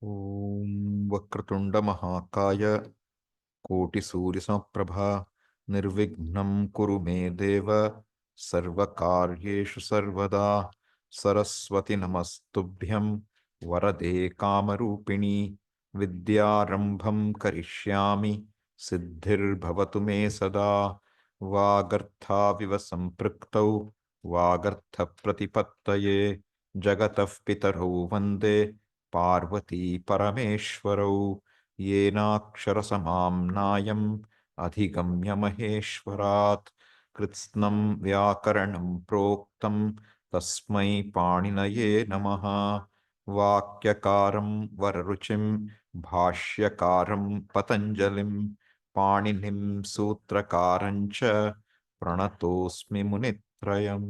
Om Vakratunda Mahakaya Koti Surya Samprabha Nirvignam Kuru Me Deva Sarvakaryeshu Sarvada Saraswati Namastubhyam Varade Kamarupini Vidyarambham Karishyami Siddhir Bhavatu Me Sada Vagartha Viva Sampraktau Vagartha Pratipattaye Jagatah Pitarau Vande Parvati Parameshwarau येनाक्षरसमाम्नायम् अधिगम्य महेश्वरात् कृत्स्नं व्याकरणं प्रोक्तं तस्मै पाणिनये नमः वाक्यकारं वररुचिं भाष्यकारं पतञ्जलिं पाणिनिं सूत्रकारं च प्रणतोऽस्मि मुनित्रयम्.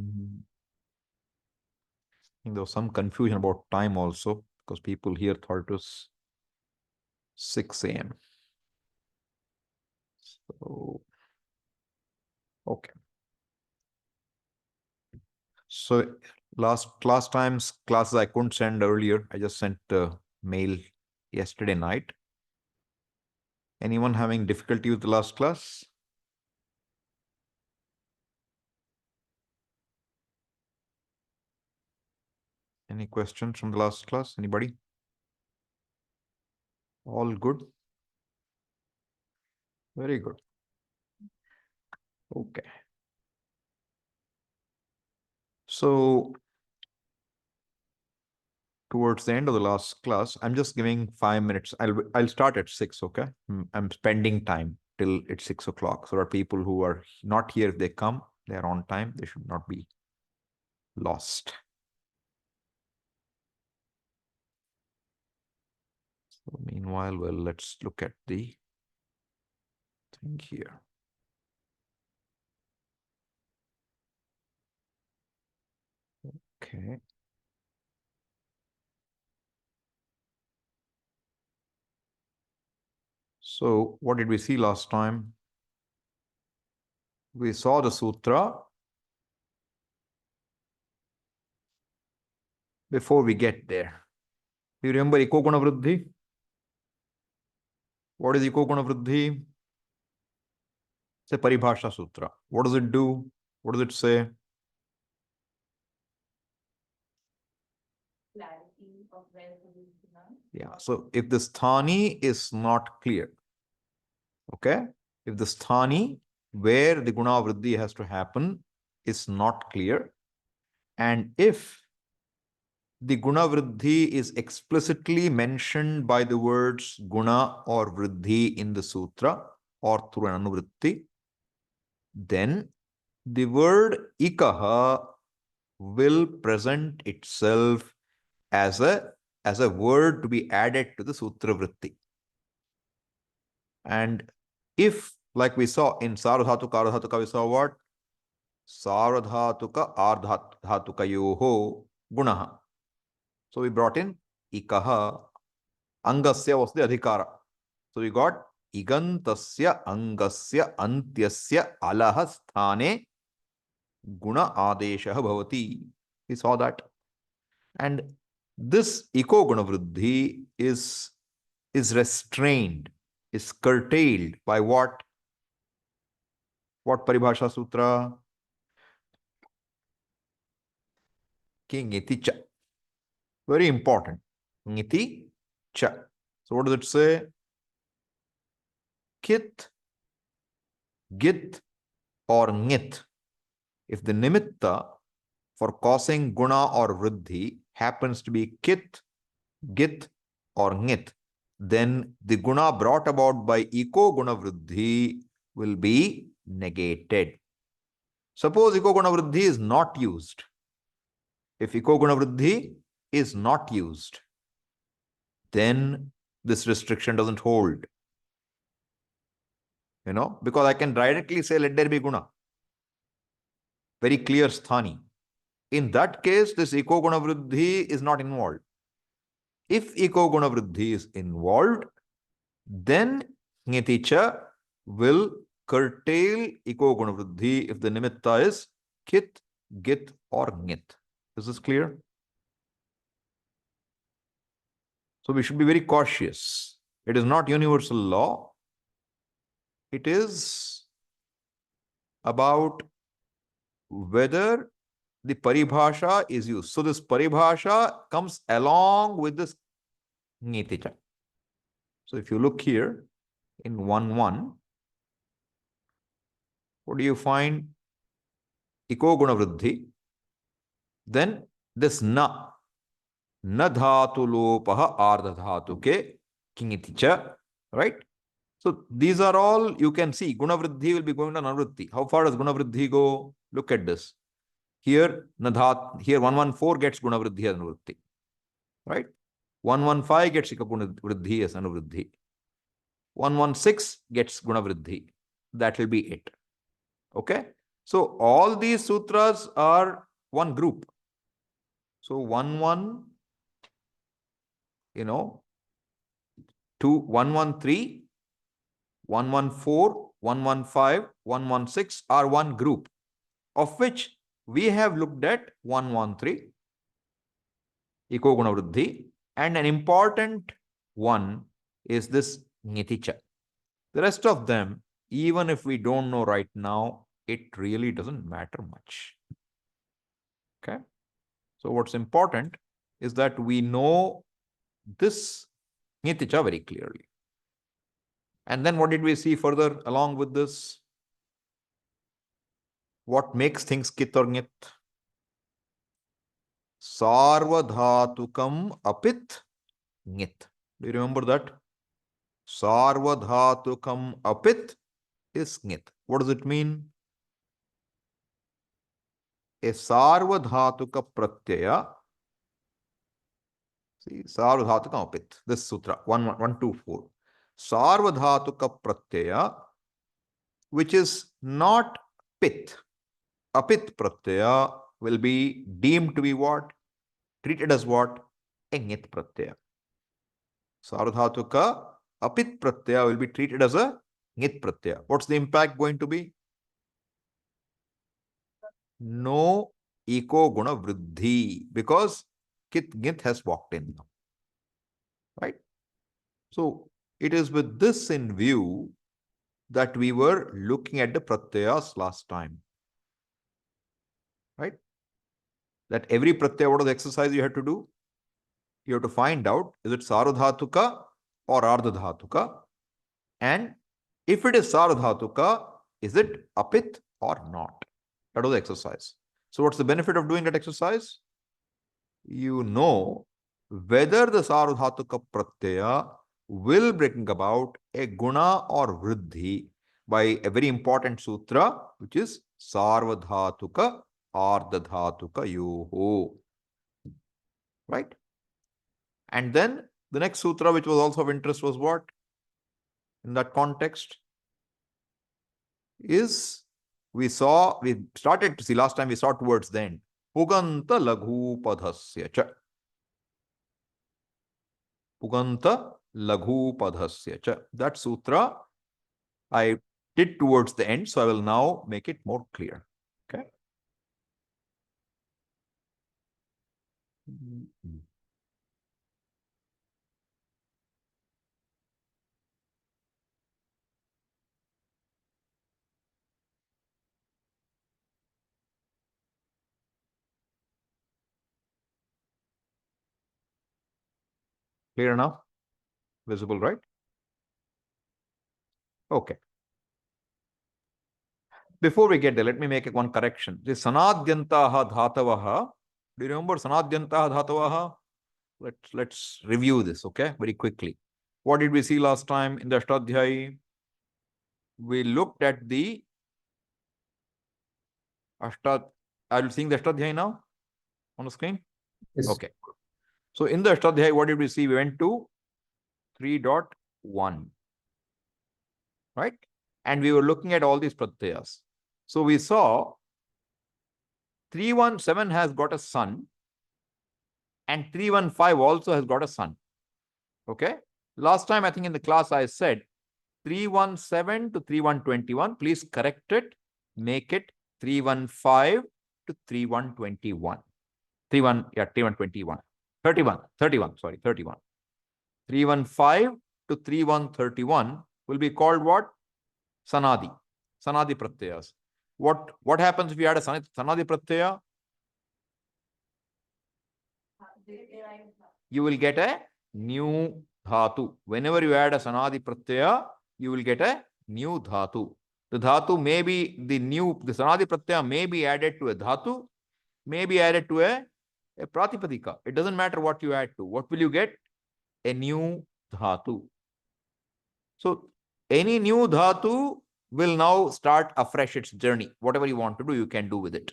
There was some confusion about time also because people here thought it was 6 a.m. So, okay. So last time's classes I couldn't send earlier. I just sent a mail yesterday night. Anyone having difficulty with the last class? Any questions from the last class? Anybody? All good? Very good. Okay. So towards the end of the last class, I'm just giving 5 minutes. I'll start at 6, okay? I'm spending time till it's 6 o'clock. So that people who are not here, if they come, they're on time. They should not be lost. So meanwhile, well, let's look at the thing here. Okay. So what did we see last time? We saw the sutra. Before we get there, you remember Eko Guna Vriddhi? What is Eko Guna Vriddhi? It's a Paribhasha Sutra. What does it do? What does it say? Clarity of where to use the noun. Yeah. So if the sthani is not clear, okay? If the sthani where the Guna Vriddhi has to happen is not clear, and if the Guna Vriddhi is explicitly mentioned by the words Guna or Vriddhi in the Sutra or through an Anuvritti, then the word Ikaha will present itself as a word to be added to the Sutra Vritti. And if, like we saw in Saradhatuka, Ardhatuka, we saw what? Saradhatuka, Ardhatukayoho, Gunaha. So we brought in Ikaha. Angasya was the adhikara. So we got Igantasya Angasya Antyasya Alaha Sthane Guna Adeshaha Bhavati. We saw that. And this Iko Guna Vriddhi is restrained, is curtailed by what? What Paribhasha Sutra? Ki Ngiti Cha. Very important. Ngiti Cha. So what does it say? Kit, Git, or Ngit. If the nimitta for causing guna or vriddhi happens to be kit, git, or ngit, then the guna brought about by eko guna vriddhi will be negated. Suppose eko guna vriddhi is not used. If eko guna vriddhi is not used, then this restriction doesn't hold. You know, because I can directly say, let there be guna. Very clear sthani. In that case, this eko guna vriddhi is not involved. If eko guna vriddhi is involved, then Ngiticha will curtail eko guna vriddhi if the nimitta is kit, git, or ngit. Is this clear? So we should be very cautious. It is not universal law. It is about whether the paribhasha is used. So this paribhasha comes along with this niticha. So if you look here in 1.1, what do you find? Iko guna vriddhi. Then this na dhatu lopaha ardha dhatu ke kingiticha, right? So these are all you can see. Guna vriddhi will be going to anavritti. How far does guna vriddhi go? Look at this. Here, nadhat, here 114 gets guna vriddhi as anavritti, right? 115 gets guna vriddhi as anavriddhi. 116 gets guna vriddhi. That will be it. Okay. So all these sutras are one group. So 1, 2, 113, 114, 115, 116 are one group, of which we have looked at 113, Iko Guna Vriddhi, and an important one is this Niticha. The rest of them, even if we don't know right now, it really doesn't matter much. Okay. So what's important is that we know this Niticha very clearly. And then what did we see further along with this? What makes things kit or nyit? Sarvadhatukam apit nyit. Do you remember that? Sarvadhatukam apit is nyit. What does it mean? A sarvadhatuka pratyaya. See, sarvadhatukam apit. This sutra 124. Sarvadhatuka pratyaya, which is not pit. Apit pratyaya will be deemed to be what? Treated as what? A nyit pratyaya. Sarvadhatuka apit pratyaya will be treated as a nyit pratyaya. What's the impact going to be? No eko guna vriddhi, because kit nyit has walked in now. Right? So it is with this in view that we were looking at the pratyayas last time. Right? That every pratyaya, what is the exercise you have to do? You have to find out, is it sarvadhatuka or ardhadhatuka? And if it is sarvadhatuka, is it apit or not? That was the exercise. So what's the benefit of doing that exercise? You know whether the sarvadhatuka pratyaya will bring about a guna or vriddhi by a very important sutra, which is sarvadhatuka ardhadhatuka yoho. Right? And then the next sutra, which was also of interest, was what? In that context, is we started to see last time, we saw towards the end. Puganta laghu padhasya cha. Puganta laghu padhasya cha. That sutra I did towards the end, so I will now make it more clear. Okay. Clear enough? Visible, right? Okay. Before we get there, let me make one correction. The sanadyantaha dhatavaha. Do you remember sanadyantaha dhatavaha? Let's review this, okay, very quickly. What did we see last time in the Ashtadhyayi? We looked at the Are you seeing the Ashtadhyayi now on the screen? Yes. Okay. So in the Ashtadhyayi, what did we see? We went to 3.1, right? And we were looking at all these pratyayas. So we saw 317 has got a sun, and 315 also has got a sun. Okay. Last time, I think in the class, I said 317 to 3121. Please correct it. Make it 315 to 3121. 3121. 31. Sorry, 31. 315 to 3131 will be called what? Sanadi. Sanadi pratyayas. What happens if you add a Sanadi pratyaya? You will get a new dhatu. Whenever you add a Sanadi pratyaya, you will get a new dhatu. The dhatu may be the Sanadi pratyaya may be added to a dhatu, may be added to a pratipadika. It doesn't matter what you add to. What will you get? A new dhatu. So any new dhatu will now start afresh its journey. Whatever you want to do, you can do with it.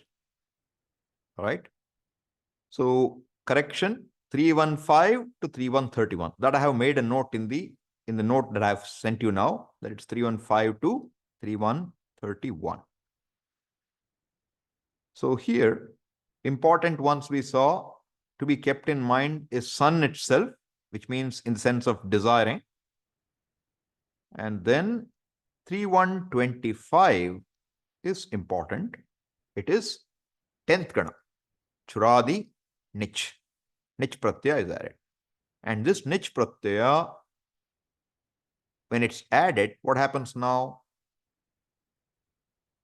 All right. So correction 315 to 3131. That I have made a note in the note that I have sent you now, that it's 315 to 3131. So here, important ones we saw to be kept in mind is sun itself, which means in the sense of desiring. And then 3125 is important. It is 10th gana. Churadi nich. Nich pratyaya is added. And this nich pratyaya, when it's added, what happens now?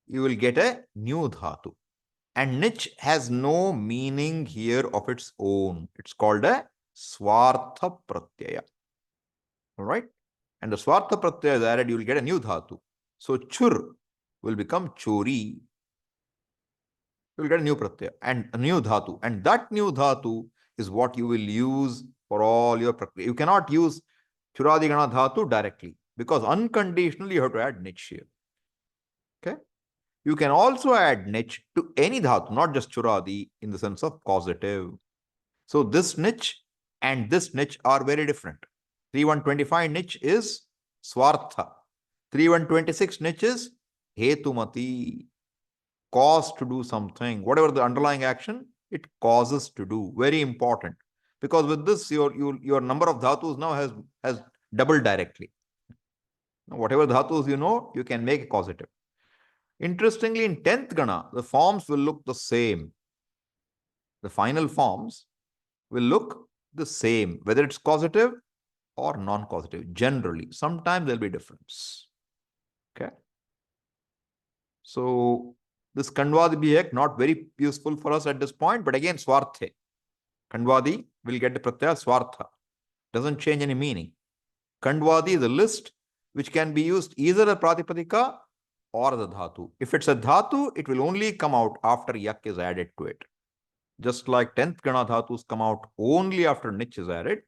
You will get a new dhatu. And nich has no meaning here of its own. It's called a swartha pratyaya. All right? And the swartha pratyaya is added, you will get a new dhatu. So chur will become chori. You will get a new pratyaya and a new dhatu. And that new dhatu is what you will use for all your pratyaya. You cannot use churadigana dhatu directly because unconditionally you have to add nich here. Okay? You can also add nich to any dhatu, not just churadi in the sense of causative. So this nich and this nich are very different. 3125 nich is swartha. 3126 nich is hetumati. Cause to do something. Whatever the underlying action, it causes to do. Very important. Because with this, your number of dhatus now has doubled directly. Whatever dhatus you know, you can make a causative. Interestingly, in 10th gana, the forms will look the same. The final forms will look the same, whether it's causative or non-causative. Generally, sometimes there'll be a difference. Okay. So this Kandwadi Bihek, not very useful for us at this point, but again, Swarthe. Kandwadi will get the pratyaya Swartha. Doesn't change any meaning. Kandwadi is a list which can be used either a Pratipadika or the Dhatu. If it's a Dhatu, it will only come out after Yak is added to it. Just like 10th Gana Dhatus come out only after Nich is added,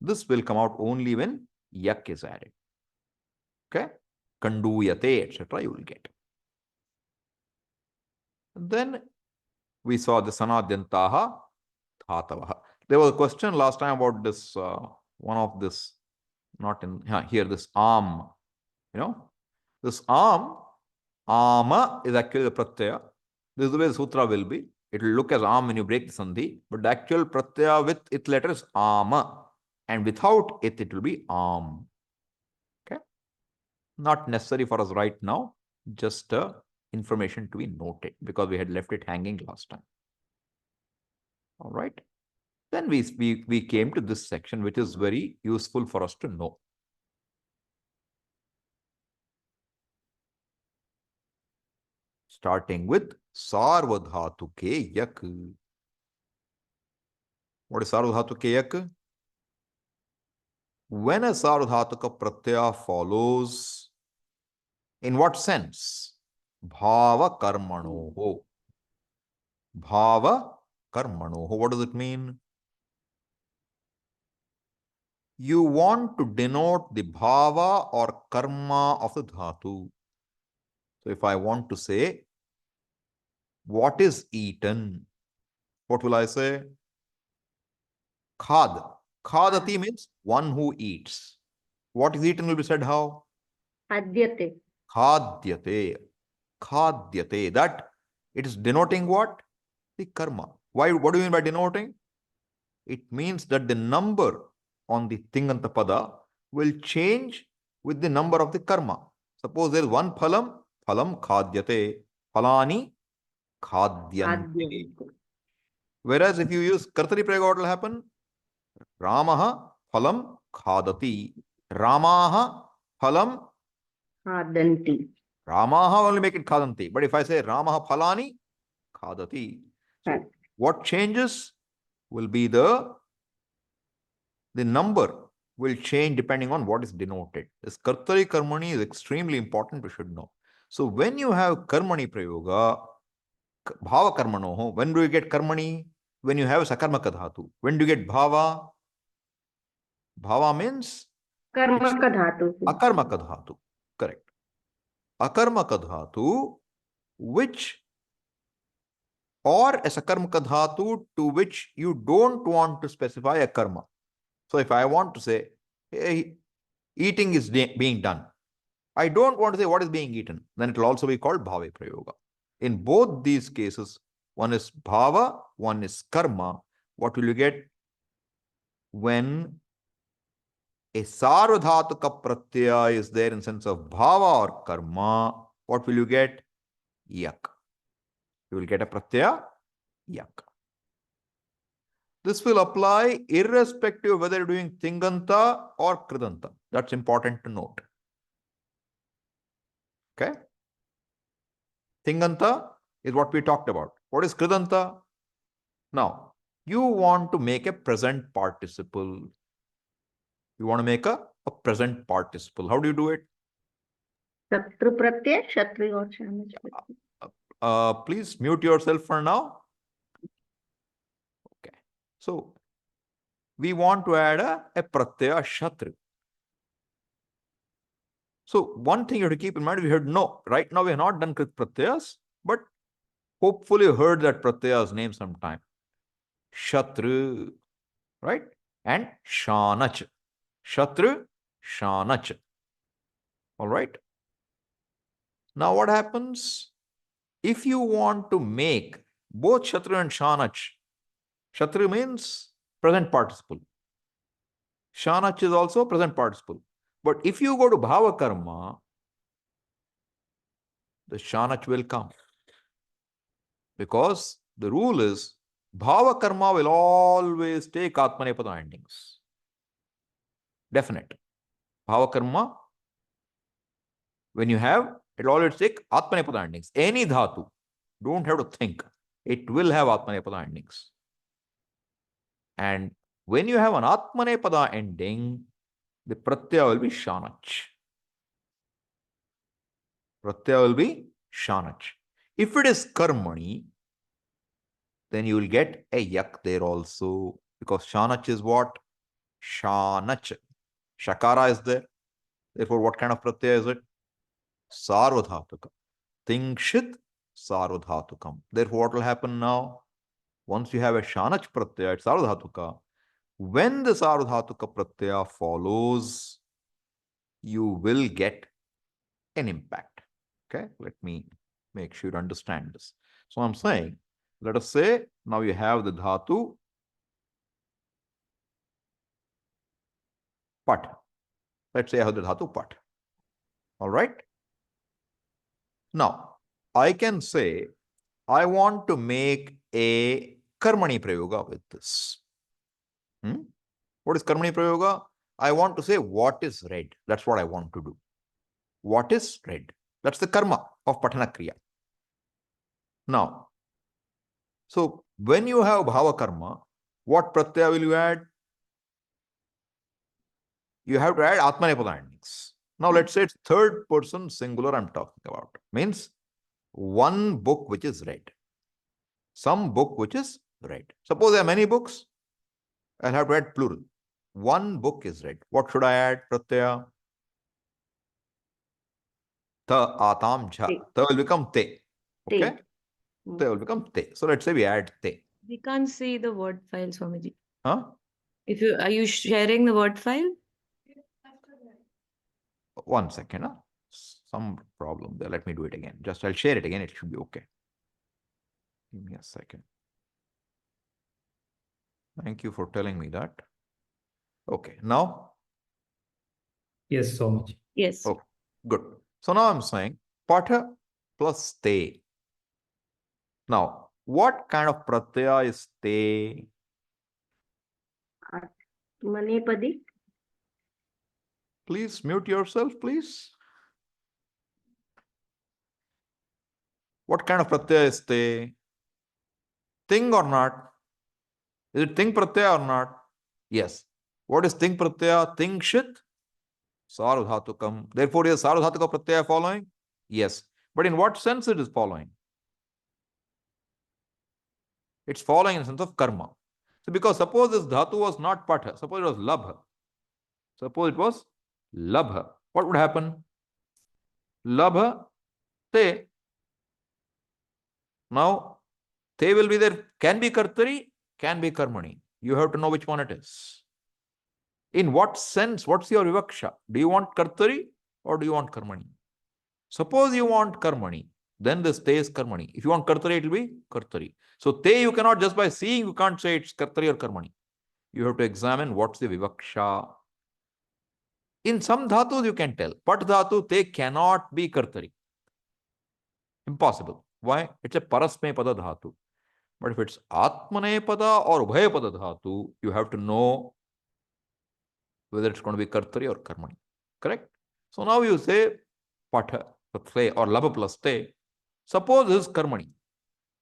this will come out only when Yak is added. Okay? Kanduyate, etc. you will get. Then we saw the Sanadyantaha Dhatavaha. There was a question last time about this, one of this, not in here, this arm. This arm, ama is actually the pratyaya. This is the way the sutra will be. It will look as arm when you break the sandhi, but the actual pratyaya with its letter is ama, and without it, it will be arm. Okay? Not necessary for us right now, just information to be noted because we had left it hanging last time. All right. Then we came to this section, which is very useful for us to know. Starting with Sarvadhatuke Yak. What is Sarvadhatuke Yak? When a Sarvadhatuka pratyaya follows, in what sense? Bhava karmanoho. Bhava karmanoho. What does it mean? You want to denote the bhava or karma of the dhatu. So if I want to say, what is eaten? What will I say? Khad. Khadati means one who eats. What is eaten will be said how? Khadyate. Khadyate. Khadyate. That it is denoting what? The karma. Why? What do you mean by denoting? It means that the number on the Tinganta pada will change with the number of the karma. Suppose there is one phalam, phalam khadyate, phalani khadyante. Whereas if you use kartari prayoga, what will happen? Ramaha phalam khadati. Ramaha phalam Khadanti. Ramaha only make it khadanti. But if I say Ramaha phalani, khadati. So what changes will be the number will change depending on what is denoted. This kartari karmani is extremely important, we should know. So when you have karmani prayoga, bhava karmanoho, when do you get karmani? When you have sakarmaka dhatu. When do you get bhava? Bhava means Karmaka dhatu. akarmaka dhatu. Correct. Akarmaka dhatu, which or a sakarmaka dhatu to which you don't want to specify a karma. So if I want to say, hey, eating is being done, I don't want to say what is being eaten, then it will also be called bhave prayoga. In both these cases, one is bhava, one is karma. What will you get? When a sarvadhatuka pratyaya is there in sense of bhava or karma, what will you get? Yak. You will get a pratyaya yak. This will apply irrespective of whether you're doing tinganta or kridanta. That's important to note. Okay? Tinganta is what we talked about. What is kridanta? Now, you want to make a present participle. You want to make a present participle. How do you do it? Shatru pratyay, shatru or shanach. Please mute yourself for now. Okay. So, we want to add a pratyaya shatru. So, one thing you have to keep in mind, we heard no. Right now, we have not done krit pratyayas, but hopefully you heard that pratyaya's name sometime. Shatru, right? And shanach. Shatru, shanach. All right. Now, what happens if you want to make both shatru and shanach? Shatru means present participle. Shanach is also present participle. But if you go to bhava karma, the shanach will come. Because the rule is bhava karma will always take atmanepada endings. Definite. Bhava karma, when you have, it will always take atmanepada endings. Any dhatu, don't have to think. It will have atmanepada endings. And when you have an atmanepada ending, the pratyaya will be shanach. Pratyaya will be shanach. If it is karmani, then you will get a yak there also. Because shanach is what? Shanach. Shakara is there. Therefore, what kind of pratyaya is it? Sarvadhatuka. Tingshit sarvadhatukam. Therefore, what will happen now? Once you have a shanach pratyaya, it's sarvadhatuka. When the sarvadhatuka pratyaya follows, you will get an impact. Okay, let me make sure you understand this. So I'm saying, let us say now you have the dhatu pat. Let's say I have the dhatu pat. All right. Now I can say I want to make a karmani prayoga with this. What is karmani prayoga? I want to say what is red. That's what I want to do. What is red? That's the karma of patana kriya. Now, so when you have bhava karma, what pratyaya will you add? You have to add atmanepada endings. Now let's say it's third person singular I'm talking about. Means one book which is read. Some book which is read. Suppose there are many books, I'll have to add plural. One book is read. What should I add, pratyaya? Ta, atam, jha. Ta will become te. Okay? Te will become te. So let's say we add te. We can't see the word file, Swamiji. Huh? Are you sharing the word file? One second. Huh? Some problem there. Let me do it again. Just I'll share it again. It should be okay. Give me a second. Thank you for telling me that. Okay. Now? Yes, so much. Yes. Oh, good. So now I'm saying patha plus te. Now, what kind of pratyaya is te? Atmanepadi. Please mute yourself, please. What kind of pratyaya is te? Ting or not? Is it ting pratyaya or not? Yes. What is ting pratyaya? Ting shit sarvadhatukam. Therefore, is sarvadhatuka pratyaya following? Yes. But in what sense it is following? It's following in the sense of karma. So because suppose this dhatu was not patha, suppose it was labha. Suppose it was labha. What would happen? Labha te. Now, te will be there. Can be kartari, can be karmani. You have to know which one it is. In what sense? What's your vivaksha? Do you want kartari or do you want karmani? Suppose you want karmani, then this te is karmani. If you want kartari, it will be kartari. So te you cannot just by seeing, you can't say it's kartari or karmani. You have to examine what's the vivaksha. In some dhatus you can tell. Pat dhatu, te cannot be kartari. Impossible. Why? It's a parasme pada dhatu. But if it's atmane pada or ubhay pada dhatu, you have to know whether it's going to be kartari or karmani. Correct? So now you say patha plus te or labha plus te. Suppose this is karmani.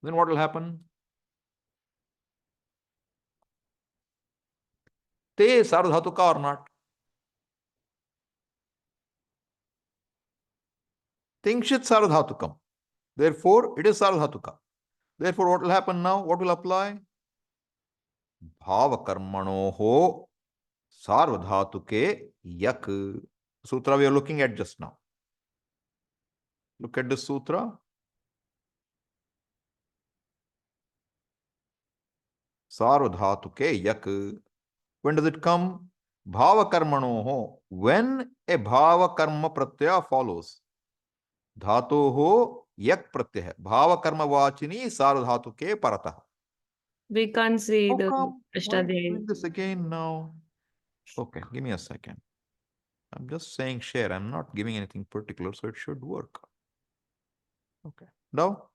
Then what will happen? Te sarvadhatuka or not? Tingshit sarvadhatukam. Therefore, it is sarvadhatuka. Therefore, what will happen now? What will apply? Bhava karmanoho sarvadhatuke yak. Sutra we are looking at just now. Look at this sutra. Sarvadhatuke yak. When does it come? Bhava karmanoho. When a bhava karma pratyaya follows. Dhatoho yak pratyaya. Bhava karma vachini sarvadhatuke paratah. We can't see How the come? Why Ashtadhyayi. doing this again now? Okay, give me a second. I'm just saying share. I'm not giving anything particular, so it should work. Okay. Now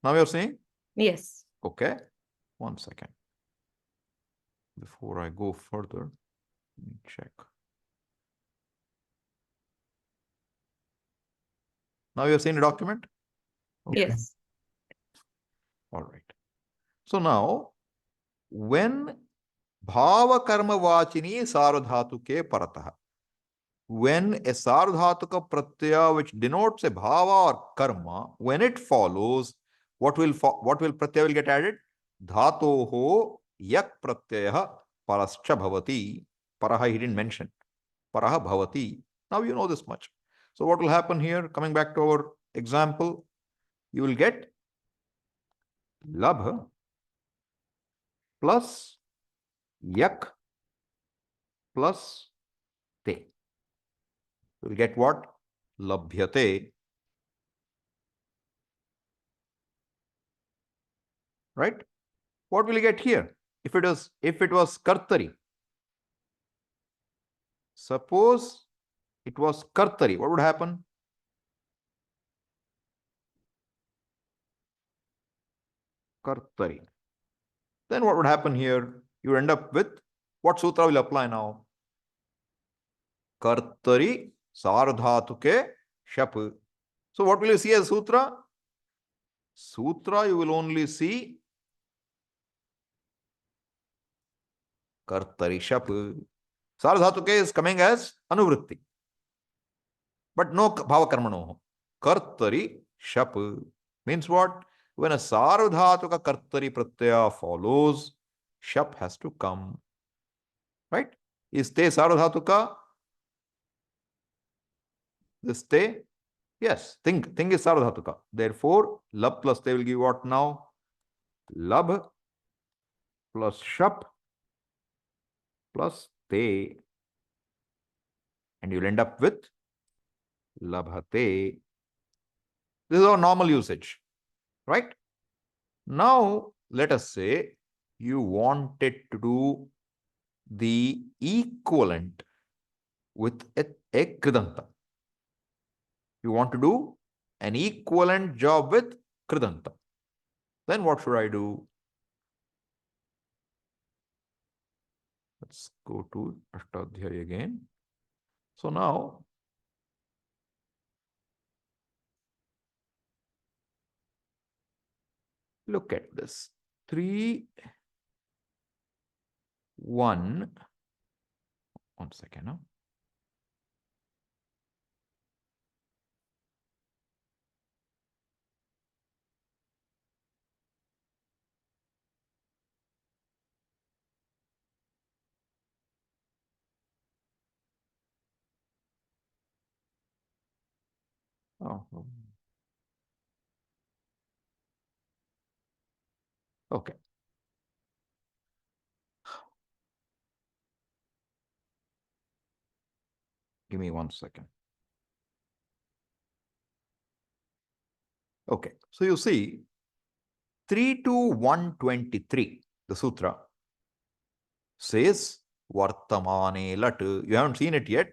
you're saying? Yes. Okay. 1 second. Before I go further, let me check. Now you're seeing the document? Okay. Yes. All right. So now, when bhava karma vachini sarvadhatuke paratah, when a sarvadhatuka pratyaya which denotes a bhava or karma, when it follows, what will pratyaya will get added? Dhatoho yak pratyaya parascha bhavati. Paraha he didn't mention. Paraha bhavati. Now you know this much. So what will happen here? Coming back to our example, you will get labha plus yak plus te. You will get what? Labhyate. Right? What will you get here? If it was kartari. Suppose it was kartari, what would happen? Kartari. Then what would happen here? You end up with what sutra will apply now? Kartari sardhatuke shap. So what will you see as sutra? Sutra you will only see kartari shap. Sardhatuke is coming as anuvritti. But no bhava karmano. Kartari shap means what? When a sarvadhatuka kartari pratyaya follows, shap has to come. Right? Is te sarvadhatuka? This te? Yes. Think is sarvadhatuka. Therefore, lab plus te will give what now? Lab plus shap plus te. And you'll end up with labhate. This is our normal usage. Right? Now, let us say you wanted to do the equivalent with a kridanta. You want to do an equivalent job with kridanta. Then what should I do? Let's go to Ashtadhyaya again. So now, look at this. 3, 1. 1 second. Now. Oh. Okay. Give me 1 second. Okay. So you see, 3 to 123, the sutra says Vartamane Lat. You haven't seen it yet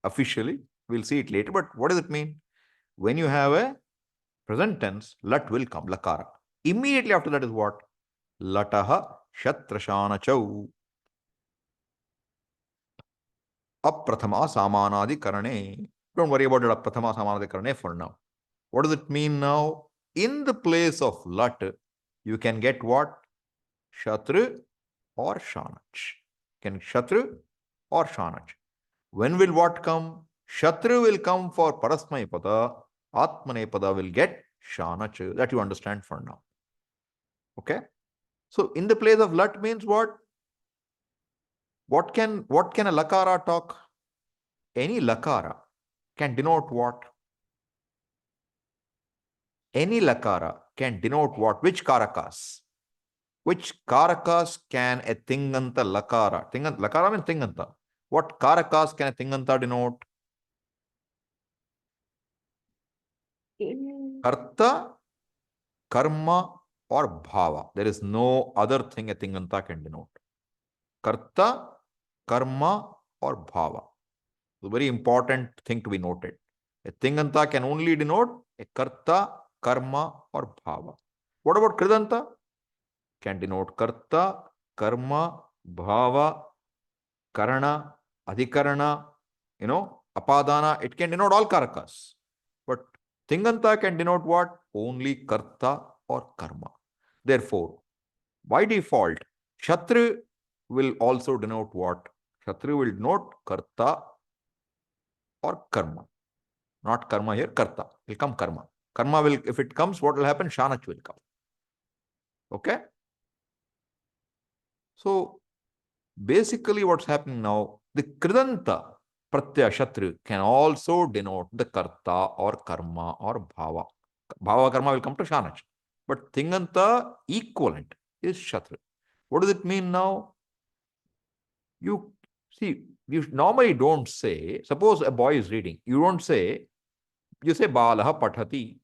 officially. We'll see it later. But what does it mean? When you have a present tense, Lat will come, Lakara. Immediately after that is what? Lataha Shatrashana Chau. Aprathama Samanadi Karane. Don't worry about it, Aprathama Samanadi Karane for now. What does it mean now? In the place of Lat, you can get what? Shatru or Shanach. Can Shatru or Shanach. When will what come? Shatru will come for Parasmai Pada. Atmane Pada will get Shanach. That you understand for now. Okay? So in the place of Lat means what? What can a Lakara talk? Any Lakara can denote what? Any Lakara can denote what? Which Karakas? Which Karakas can a Tinganta Lakara? Lakara means Tinganta. What Karakas can a Tinganta denote? Karta, Karma, or Bhava. There is no other thing a Tinganta can denote. Karta, Karma, or Bhava. It's a very important thing to be noted. A Tinganta can only denote a Karta, Karma, or Bhava. What about Kridanta? Can denote Karta, Karma, Bhava, Karana, Adhikarana, Apadana. It can denote all Karakas. But Tinganta can denote what? Only Karta or Karma. Therefore, by default, Shatru will also denote what? Shatru will denote Karta or Karma. Not Karma here, Karta. Will come Karma. Karma will, if it comes, what will happen? Shanach will come. Okay? So, basically what's happening now, the Kridanta Pratyaya Shatru can also denote the Karta or Karma or Bhava. Bhava Karma will come to Shanach. But Tinganta equivalent is Shatru. What does it mean now? You see, you normally don't say, suppose a boy is reading, you don't say, you say Balaha Pathati.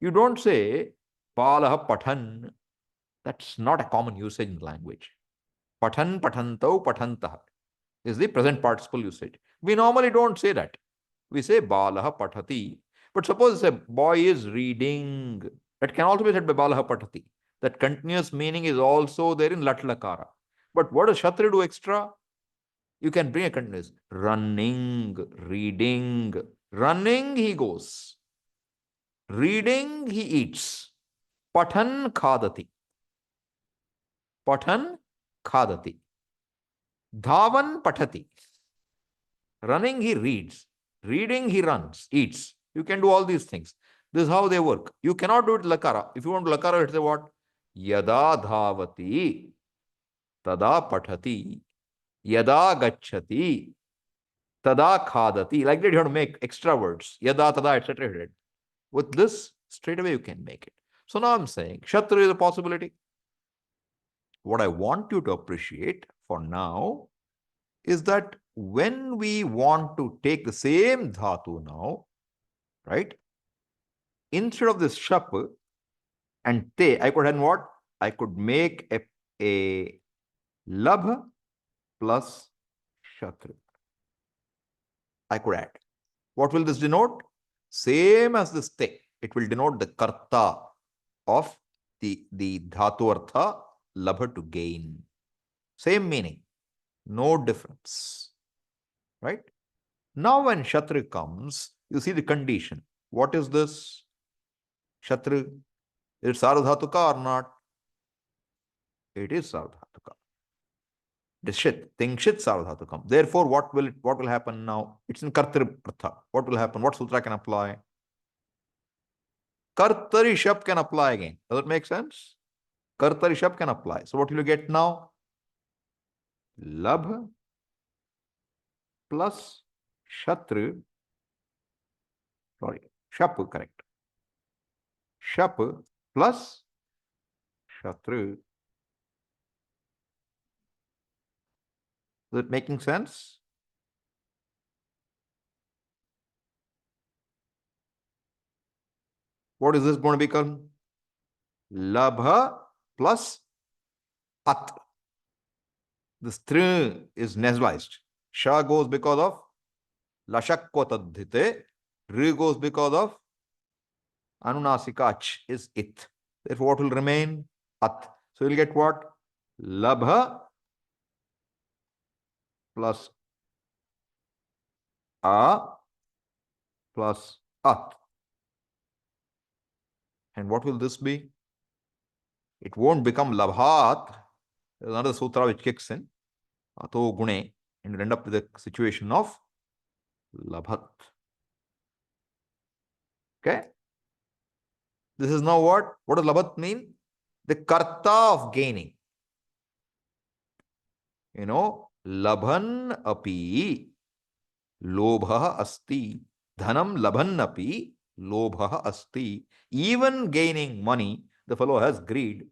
You don't say Balaha Pathan. That's not a common usage in language. Pathan, Pathantau, Pathantah is the present participle usage. We normally don't say that. We say Balaha Pathati. But suppose a boy is reading, that can also be said by Balaha Pathati. That continuous meaning is also there in Lat Lakara. But what does Shatru do extra? You can bring a continuous. Running, reading. Running, he goes. Reading, he eats. Pathan khadati. Pathan khadati. Dhavan pathati. Running, he reads. Reading, he runs, eats. You can do all these things. This is how they work. You cannot do it lakara. If you want lakara, it's say what? Yada dhavati. Tada pathati. Yada gacchati. Tada khadati. Like that, you have to make extra words. Yada, tada, etc. With this, straight away you can make it. So now I'm saying, Shatru is a possibility. What I want you to appreciate for now is that when we want to take the same dhatu now, right? Instead of this shap and te, I could have what? I could make a labh plus shatru. I could add. What will this denote? Same as this te. It will denote the karta of the dhatu artha labha to gain. Same meaning. No difference. Right? Now when Shatru comes, you see the condition. What is this? Shatru. Is it Sarvadhatuka or not? It is Sarvadhatuka. Dishit, Tingshit Sarvadhatukam. Therefore, what will happen now? It's in Kartri Artha. What will happen? What sutra can apply? Kartari Shab can apply again. Does it make sense? Kartari Shab can apply. So what will you get now? Labh plus Shatru. Sorry, Shap, correct. Shap plus Shatru. Is it making sense? What is this going to become? Labha plus At. This Tr is nasalized. Sha goes because of Lashakko Tadhite. R goes because of Anunasikach is It. Therefore, what will remain? At. So you'll get what? Labha plus A plus At. And what will this be? It won't become Labhat. There's another sutra which kicks in. Ato Gune. And you end up with a situation of Labhat. Okay? This is now what? What does Labhat mean? The karta of gaining. You know, Labhan api lobha asti. Dhanam labhan api lobha asti. Even gaining money, the fellow has greed.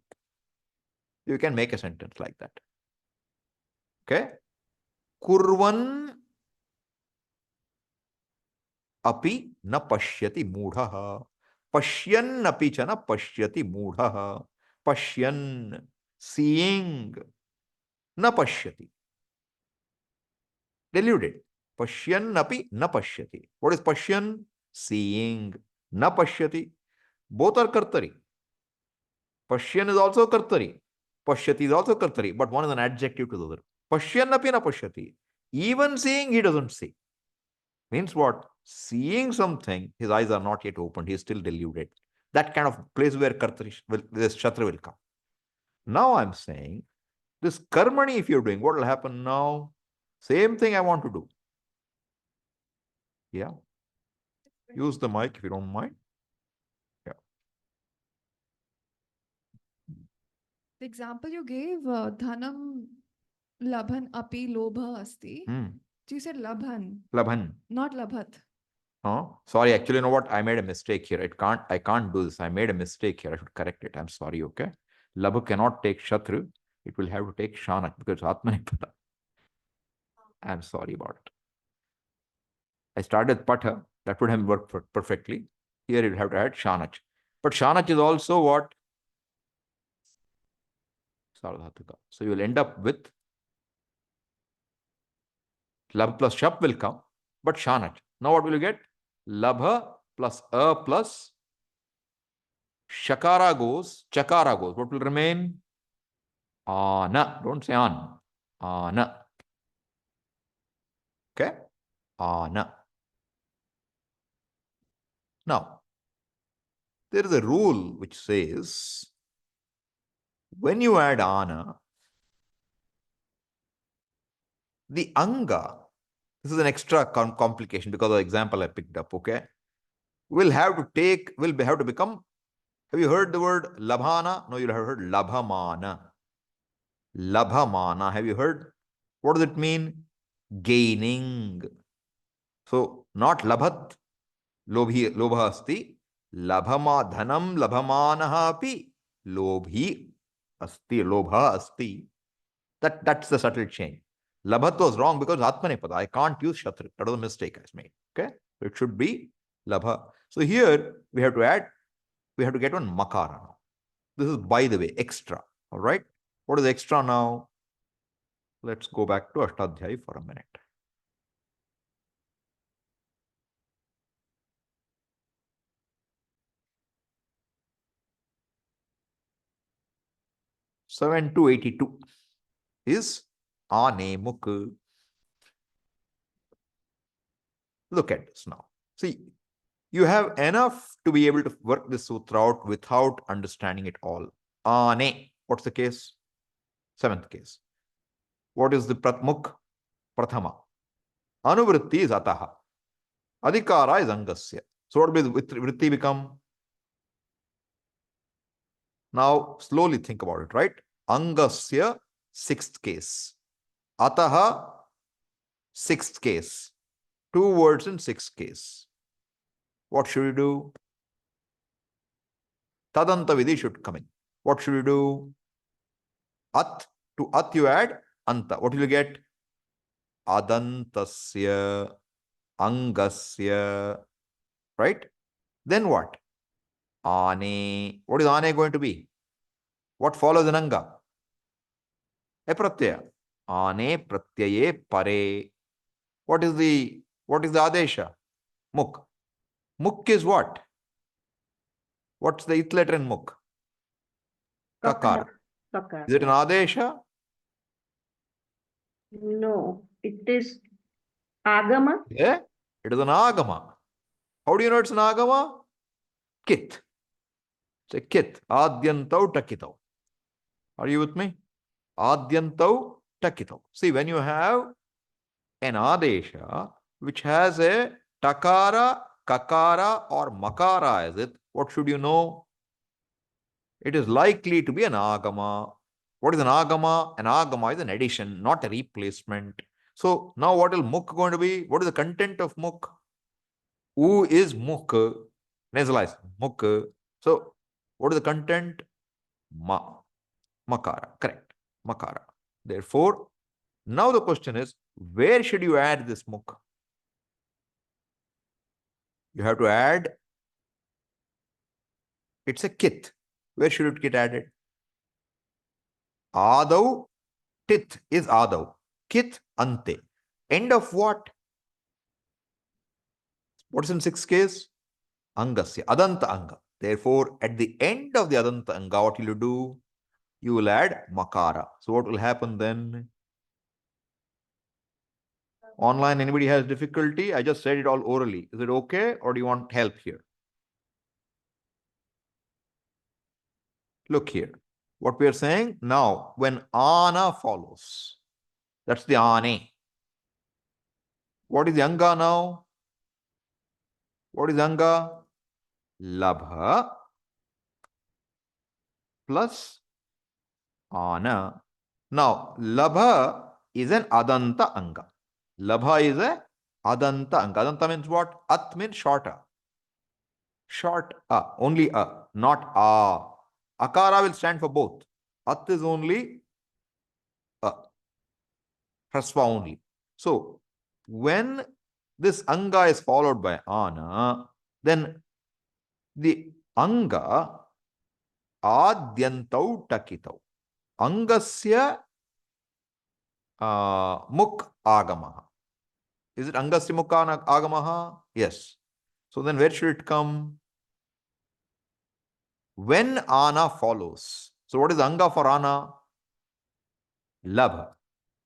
You can make a sentence like that. Okay? Kurvan api na pashyati mudha. Pashyan api cha na pashyati mudha. Pashyan, seeing, na pashyati. Deluded. Pashyan api na pashyati. What is pashyan? Seeing. Na pashyati. Both are kartari. Pashyan is also kartari. Pashyati is also kartari, but one is an adjective to the other. Pashyan api na pashyati. Even seeing, he doesn't see. Means what? Seeing something, his eyes are not yet opened. He is still deluded. That kind of place where kartari, this shatra will come. Now I'm saying, this karmani, if you're doing, what will happen now? Same thing I want to do. Yeah. Use the mic if you don't mind. Yeah. The example you gave, dhanam labhan api lobha asti. You said labhan, Labhan. not labhat. Oh, sorry. Actually, you know what? I made a mistake here. I can't do this. I made a mistake here. I should correct it. I'm sorry. Okay. Labh cannot take Shatru. It will have to take Shanat because Atmanipada. I'm sorry about it. I started Patha. That would have worked perfectly. Here you will have to add Shanach. But Shanach is also what? Sarvadhatuka. So you will end up with Labh plus Shap will come, but Shanach. Now what will you get? Labha plus A plus Shakara goes, Chakara goes. What will remain? Ana. Don't say an. Ana. Okay? Ana. Now, there is a rule which says when you add ana, the anga, this is an extra complication because of the example I picked up, okay? Will have to become, have you heard the word labhana? No, you'll have heard labhamana. Labhamana, have you heard? What does it mean? Gaining. So, not labhat, lobha asti, labhama dhanam labhamanaha api, lobhi asti, lobha asti. That's the subtle change. Labhat was wrong because Atmanepada. I can't use Shatru. That was a mistake I made. Okay? It should be Labha. So here we have to get one Makara now. This is, by the way, extra. All right? What is extra now? Let's go back to Ashtadhyayi for a minute. Seven to 82 is Anemuk. Look at this now. See, you have enough to be able to work this sutra out without understanding it all. Ane. What's the case? Seventh case. What is the pratmukh? Prathama. Anuvritti is ataha. Adhikara is angasya. So what will the vritti become? Now slowly think about it, right? Angasya, sixth case. Ataha, sixth case. 2 words in sixth case. What should you do? Tadanta vidhi should come in. What should you do? At. To at you add anta. What will you get? Adantasya, angasya. Right? Then what? Ane. What is ane going to be? What follows an anga? A pratyaya. Ane pratyaye pare. What is the adesha? Mukh. Mukh is what? What's the ith letter in mukh? Kakara. Kakara. Is it an adesha? No, it is agama. Yeah, it is an agama. How do you know it's an agama? Kit. It's a kit. Adyantau takitau. Are you with me? Adyantau takitau. See, when you have an adesha which has a takara, kakara or makara as it, what should you know? It is likely to be an agama. What is an agama? An agama is an addition, not a replacement. So now what is mukh going to be? What is the content of mukh? U is mukh, nasalized mukh. So what is the content? Ma. Makara. Correct. Makara. Therefore, now the question is, where should you add this mukh? You have to add, it's a kith. Where should it get added? Adau, tith is adau. Kith, ante. End of what? What's in sixth case? Angasya, adanta anga. Therefore, at the end of the adanta anga, what will you do? You will add makara. So what will happen then? Online, anybody has difficulty? I just said it all orally. Is it okay or do you want help here? Look here. What we are saying now, when ana follows, that's the ane. What is the anga now? What is anga? Labha plus ana. Now, labha is an adanta anga. Labha is a adanta anga. Adanta means what? At means shorter. Short a, only a, not a. Akara will stand for both. At is only a. Hrasva only. So, when this anga is followed by ana, then the anga adyantau takitau. Angasya mukh agamaha. Is it angasya mukh agamaha? Yes. So then where should it come? When ana follows. So what is anga for ana? Labha.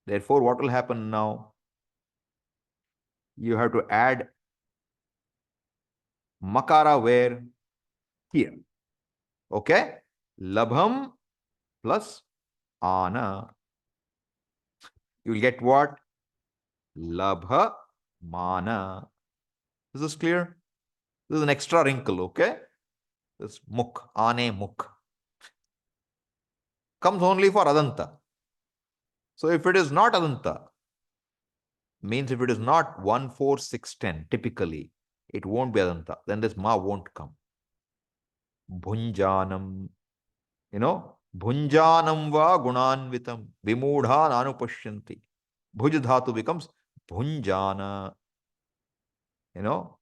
Therefore, what will happen now? You have to add makara where? Here. Okay? Labham plus ana. You will get what? Labha mana. Is this clear? This is an extra wrinkle, okay? This mukh, ane mukh. Comes only for adanta. So if it is not adanta, means if it is not 1, 4, 6, 10, typically, it won't be adanta. Then this ma won't come. Bhunjanam. You know, bhunjanam va gunanvitam. Vimudha nanupashyanti. Bhuj dhatu becomes bhunjana. You know,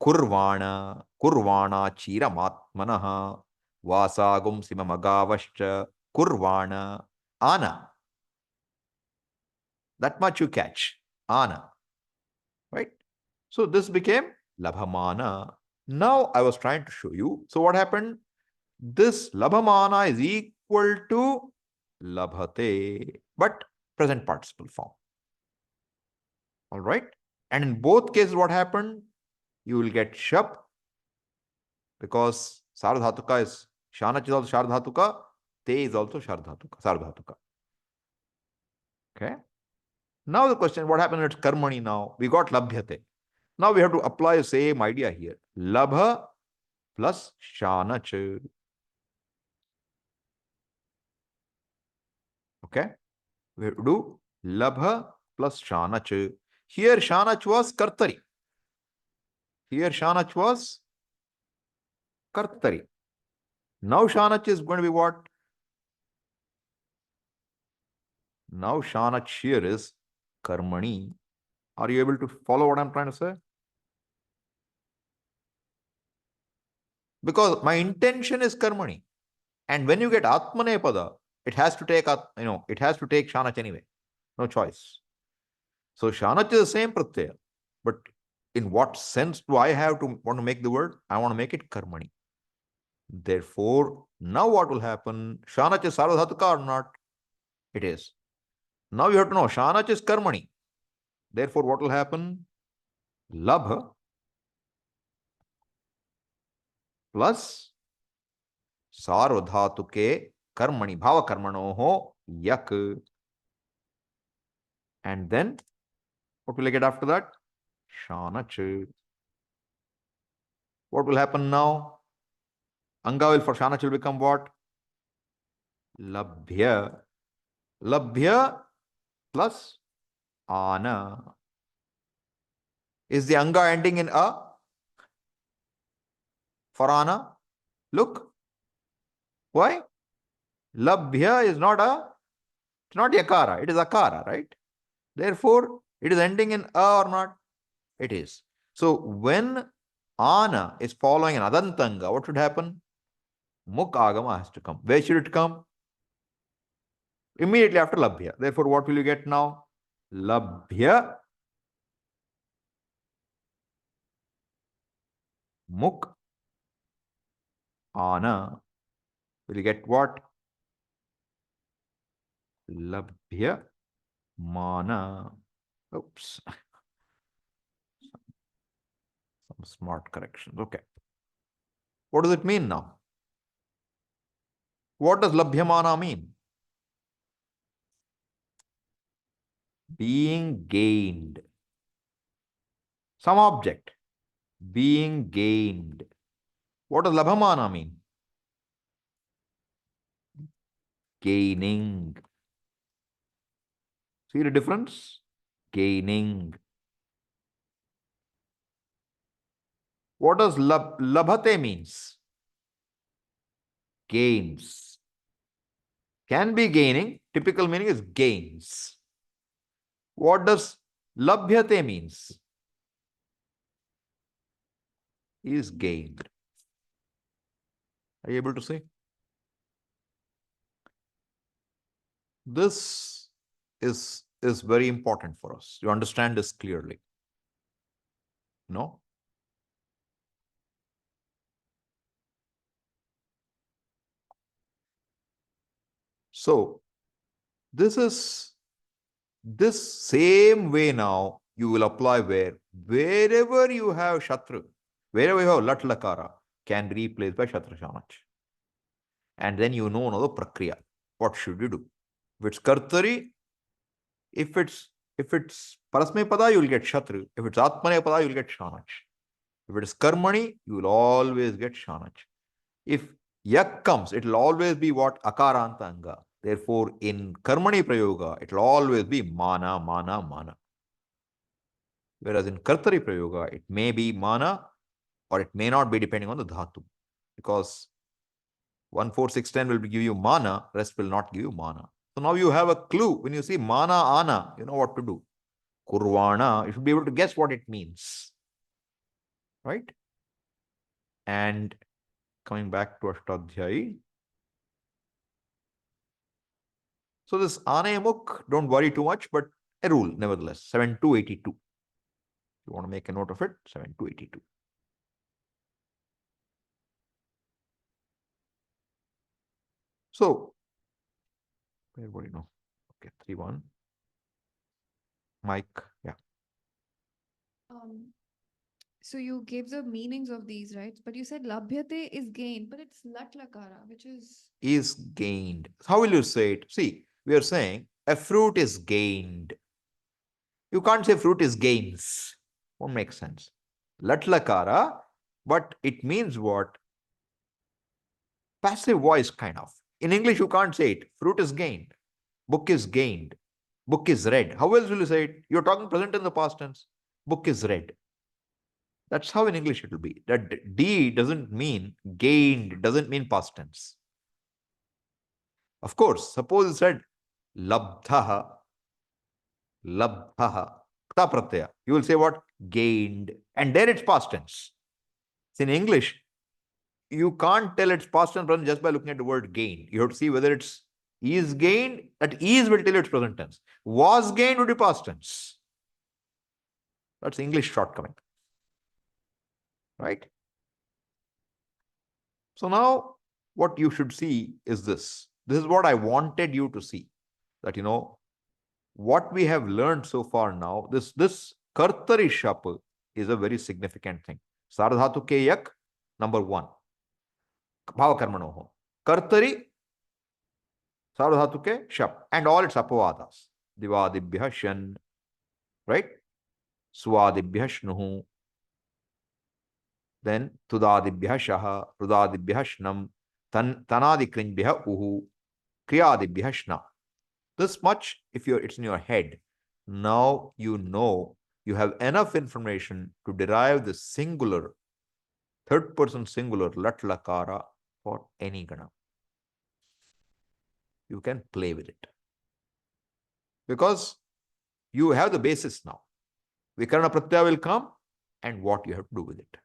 kurvana. Kurvana chiramatmanaha. Vasagum simamagavascha. Kurvana. Ana. That much you catch. Ana. Right? So this became labhamana. Now I was trying to show you. So what happened? This labhamana is equal to labhate, but present participle form. All right? And in both cases, what happened? You will get shap, because Sardhatuka is, Shanach is also Shardhatuka, Te is also Sardhatuka. Okay. Now the question, what happened at Karmani now? We got Labhyate. Now we have to apply the same idea here. Labha plus Shanach. Okay. We have to do Labha plus Shanach. Here Shanach was Kartari. Here Shanach was Kartari. Now Shanach is going to be what? Now Shanach here is Karmani. Are you able to follow what I'm trying to say? Because my intention is Karmani. And when you get Atmane Pada, it has to take, it has to take Shanach anyway. No choice. So Shanach is the same Pratyaya. But in what sense do I have to want to make the word? I want to make it Karmani. Therefore, now what will happen? Shanach is Sarvadhatuka or not? It is. Now you have to know Shanach is Karmani. Therefore, what will happen? Labha plus Sarvadhatuke Karmani, Bhava Karmanoho Yak. And then what will I get after that? Shanach. What will happen now? Anga will for Shanach will become what? Labhya. Labhya plus Ana. Is the Anga ending in A? For Ana? Look. Why? Labhya is not it's not Yakara, it is Akara, right? Therefore, it is ending in A or not? It is. So when Ana is following an Adantanga, what should happen? Muk Agama has to come. Where should it come? Immediately after Labhya. Therefore, what will you get now? Labhya Muk Ana. Will you get what? Labhya Mana. Oops. Some smart corrections. Okay. What does it mean now? What does Labhyamana mean? Being gained. Some object being gained. What does Labhamana mean? Gaining. See the difference? Gaining. What does Labhate means? Gains. Can be gaining. Typical meaning is gains. What does Labhyate means? Is gained. Are you able to see? This is very important for us. You understand this clearly. No? So, this same way now you will apply wherever you have Shatru, wherever you have Lat Lakara, can be replaced by Shatra Shanach. And then you know the Prakriya. What should you do? If it's Kartari, if it's Parasmay Pada, you will get Shatru. If it's Atmane Pada, you will get Shanach. If it is Karmani, you will always get Shanach. If Yak comes, it will always be what? Akaranta Anga. Therefore, in Karmani Prayoga, it will always be Mana, Mana, Mana. Whereas in Kartari Prayoga, it may be Mana or it may not be depending on the Dhatu. Because 1, 4, 6, 10 will give you Mana, rest will not give you Mana. So now you have a clue. When you see Mana, Ana, you know what to do. Kurvana, you should be able to guess what it means. Right? And coming back to Ashtadhyayi. So this Anayamuk, don't worry too much, but a rule nevertheless, 7282. You want to make a note of it, 7282. So, everybody know. Okay, 3-1. Mike, yeah. So you gave the meanings of these, right? But you said labhyate is gain, but it's lat lakara, which Is gained. How will you say it? See, we are saying a fruit is gained. You can't say fruit is gains. Won't make sense. Latlakara, but it means what? Passive voice kind of. In English, you can't say it. Fruit is gained. Book is gained. Book is read. How else will you say it? You're talking present in the past tense. Book is read. That's how in English it will be. That D doesn't mean gained, doesn't mean past tense. Of course, suppose it said labdhaha, labdhaha, kta pratyaya. You will say what? Gained. And there it's past tense. In English, you can't tell it's past tense present just by looking at the word gained. You have to see whether it's is gained. That is will tell you it's present tense. Was gained would be past tense. That's English shortcoming. Right? So now what you should see is this. This is what I wanted you to see. That what we have learned so far now, this kartari shap is a very significant thing. Sardhatu ke yak, number 1. Bhava karmanoho. Kartari, sardhatu ke shap, and all its apavadas. Divadibhya shan, right? Swadibhya shnuhu. Then tudadibhya shaha, rudadibhya shnam, tanadikrinbhya uhu, kriyadibhya shna. This much, if it's in your head, now you know you have enough information to derive the singular, third person singular lat lakara for any gana. You can play with it. Because you have the basis now. Vikarana pratyaya will come and what you have to do with it.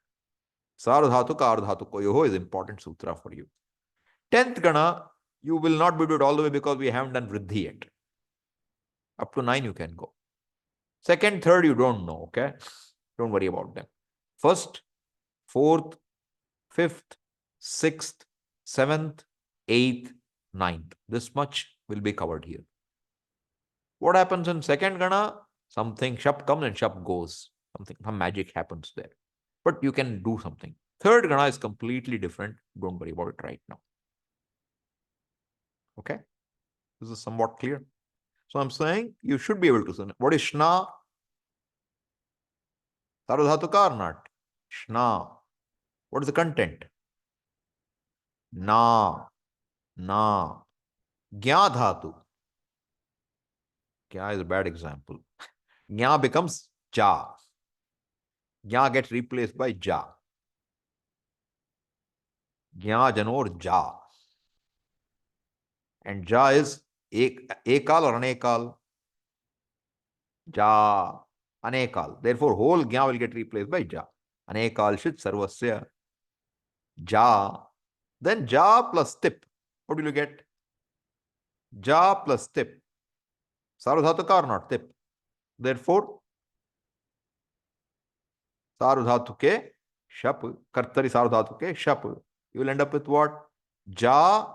Sardhatuka ardhatuka yoho is important sutra for you. 10th gana, you will not be able to do it all the way because we haven't done vriddhi yet. Up to 9 you can go. Second, third, you don't know, okay? Don't worry about them. First, 4th, 5th, 6th, 7th, 8th, 9th. This much will be covered here. What happens in second gana? Something, shap comes and shap goes. Some magic happens there. But you can do something. Third gana is completely different. Don't worry about it right now. Okay? This is somewhat clear. So I'm saying you should be able to say, what is shna? Sarvadhatuka or not? Shna. What is the content? Na. Na. Gya dhatu. Gya is a bad example. Gya becomes ja. Gya gets replaced by ja. Gya janor ja. And ja is ekal or anekal? Ja. Anekal. Therefore, whole gya will get replaced by ja. Anekal shit sarvasya. Ja. Then ja plus tip. What will you get? Ja plus tip. Sarvadhatuka or not? Tip. Therefore, sarvadhatuke shap, kartari sarvadhatuke shap. You will end up with what? Ja,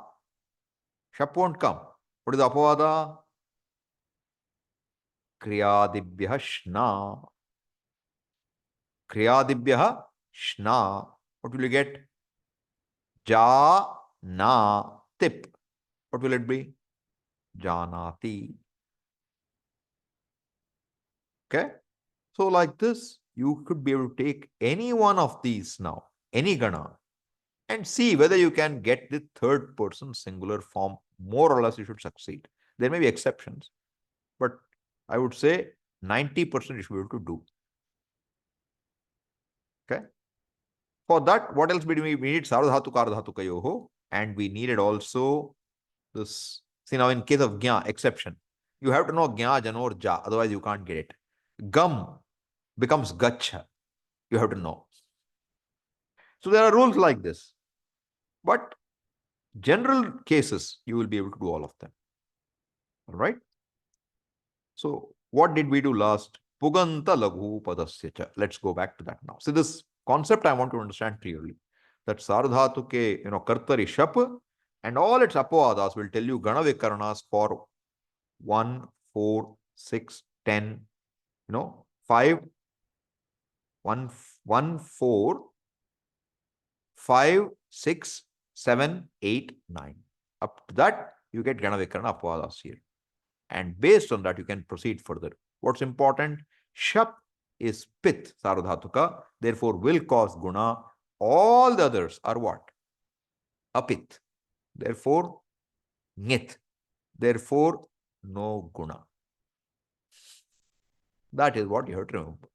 shap won't come. What is the apavada? Kriyadibhya shna. Kriyadibhya shna. What will you get? Ja, na, tip. What will it be? Janati. Okay? So like this, you could be able to take any one of these now, any gana, and see whether you can get the third person singular form. More or less, you should succeed. There may be exceptions, but I would say 90% you should be able to do. Okay? For that, what else do we need? Sarvadhatuka ardhatuka yoho, and we needed also this. See, now in case of gya, exception, you have to know gya, janor, ja, otherwise you can't get it. Gam becomes gacha. You have to know. So there are rules like this. But general cases, you will be able to do all of them. All right? So what did we do last? Puganta laghu padasya. Let's go back to that now. See, this concept I want to understand clearly. That sardhatuke, kartari shap and all its apavadas will tell you gana vikaranas for 1, 4, 6, 10, 5, 1, 1, 4, 5, 6, 7, 8, 9. Up to that, you get Gana Vikarana Apadas here. And based on that, you can proceed further. What's important? Shap is pith, Saradhatuka, therefore will cause guna. All the others are what? Apith. Therefore, nit. Therefore, no guna. That is what you have to remember.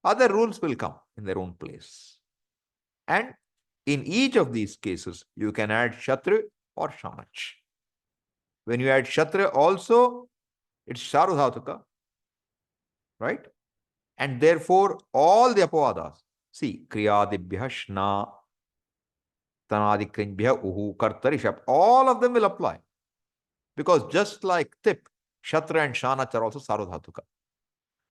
Other rules will come in their own place. And in each of these cases, you can add Shatra or Shamach. When you add Shatra also, it's Sharudhatuka, right? And therefore, all the apavadas, see, Kriyadibhya Shna, Tanadikrinbhya Uhu, Kartarishap, all of them will apply. Because just like Tip, Shatra and Shanach are also Sarudhatuka.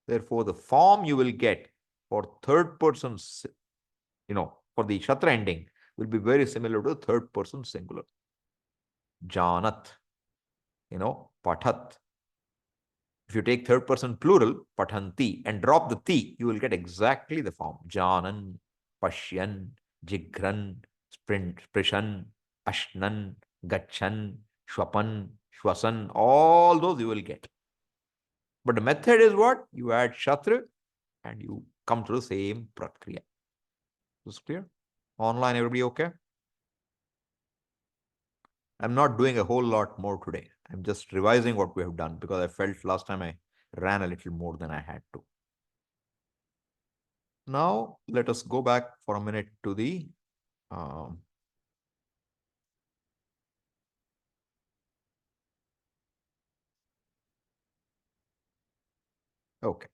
Therefore, the form you will get for third person, for the Shatra ending will be very similar to the third person singular. Janat, Pathat. If you take third person plural, Pathanti, and drop the ti, you will get exactly the form. Janan, Pashyan, Jigran, Sprishan, Ashnan, Gachan, Shwapan, Shwasan, all those you will get. But the method is what? You add Shatra and you come to the same Prakriya. Is this clear? Online, everybody okay? I'm not doing a whole lot more today. I'm just revising what we have done because I felt last time I ran a little more than I had to. Now, let us go back for a minute to the okay.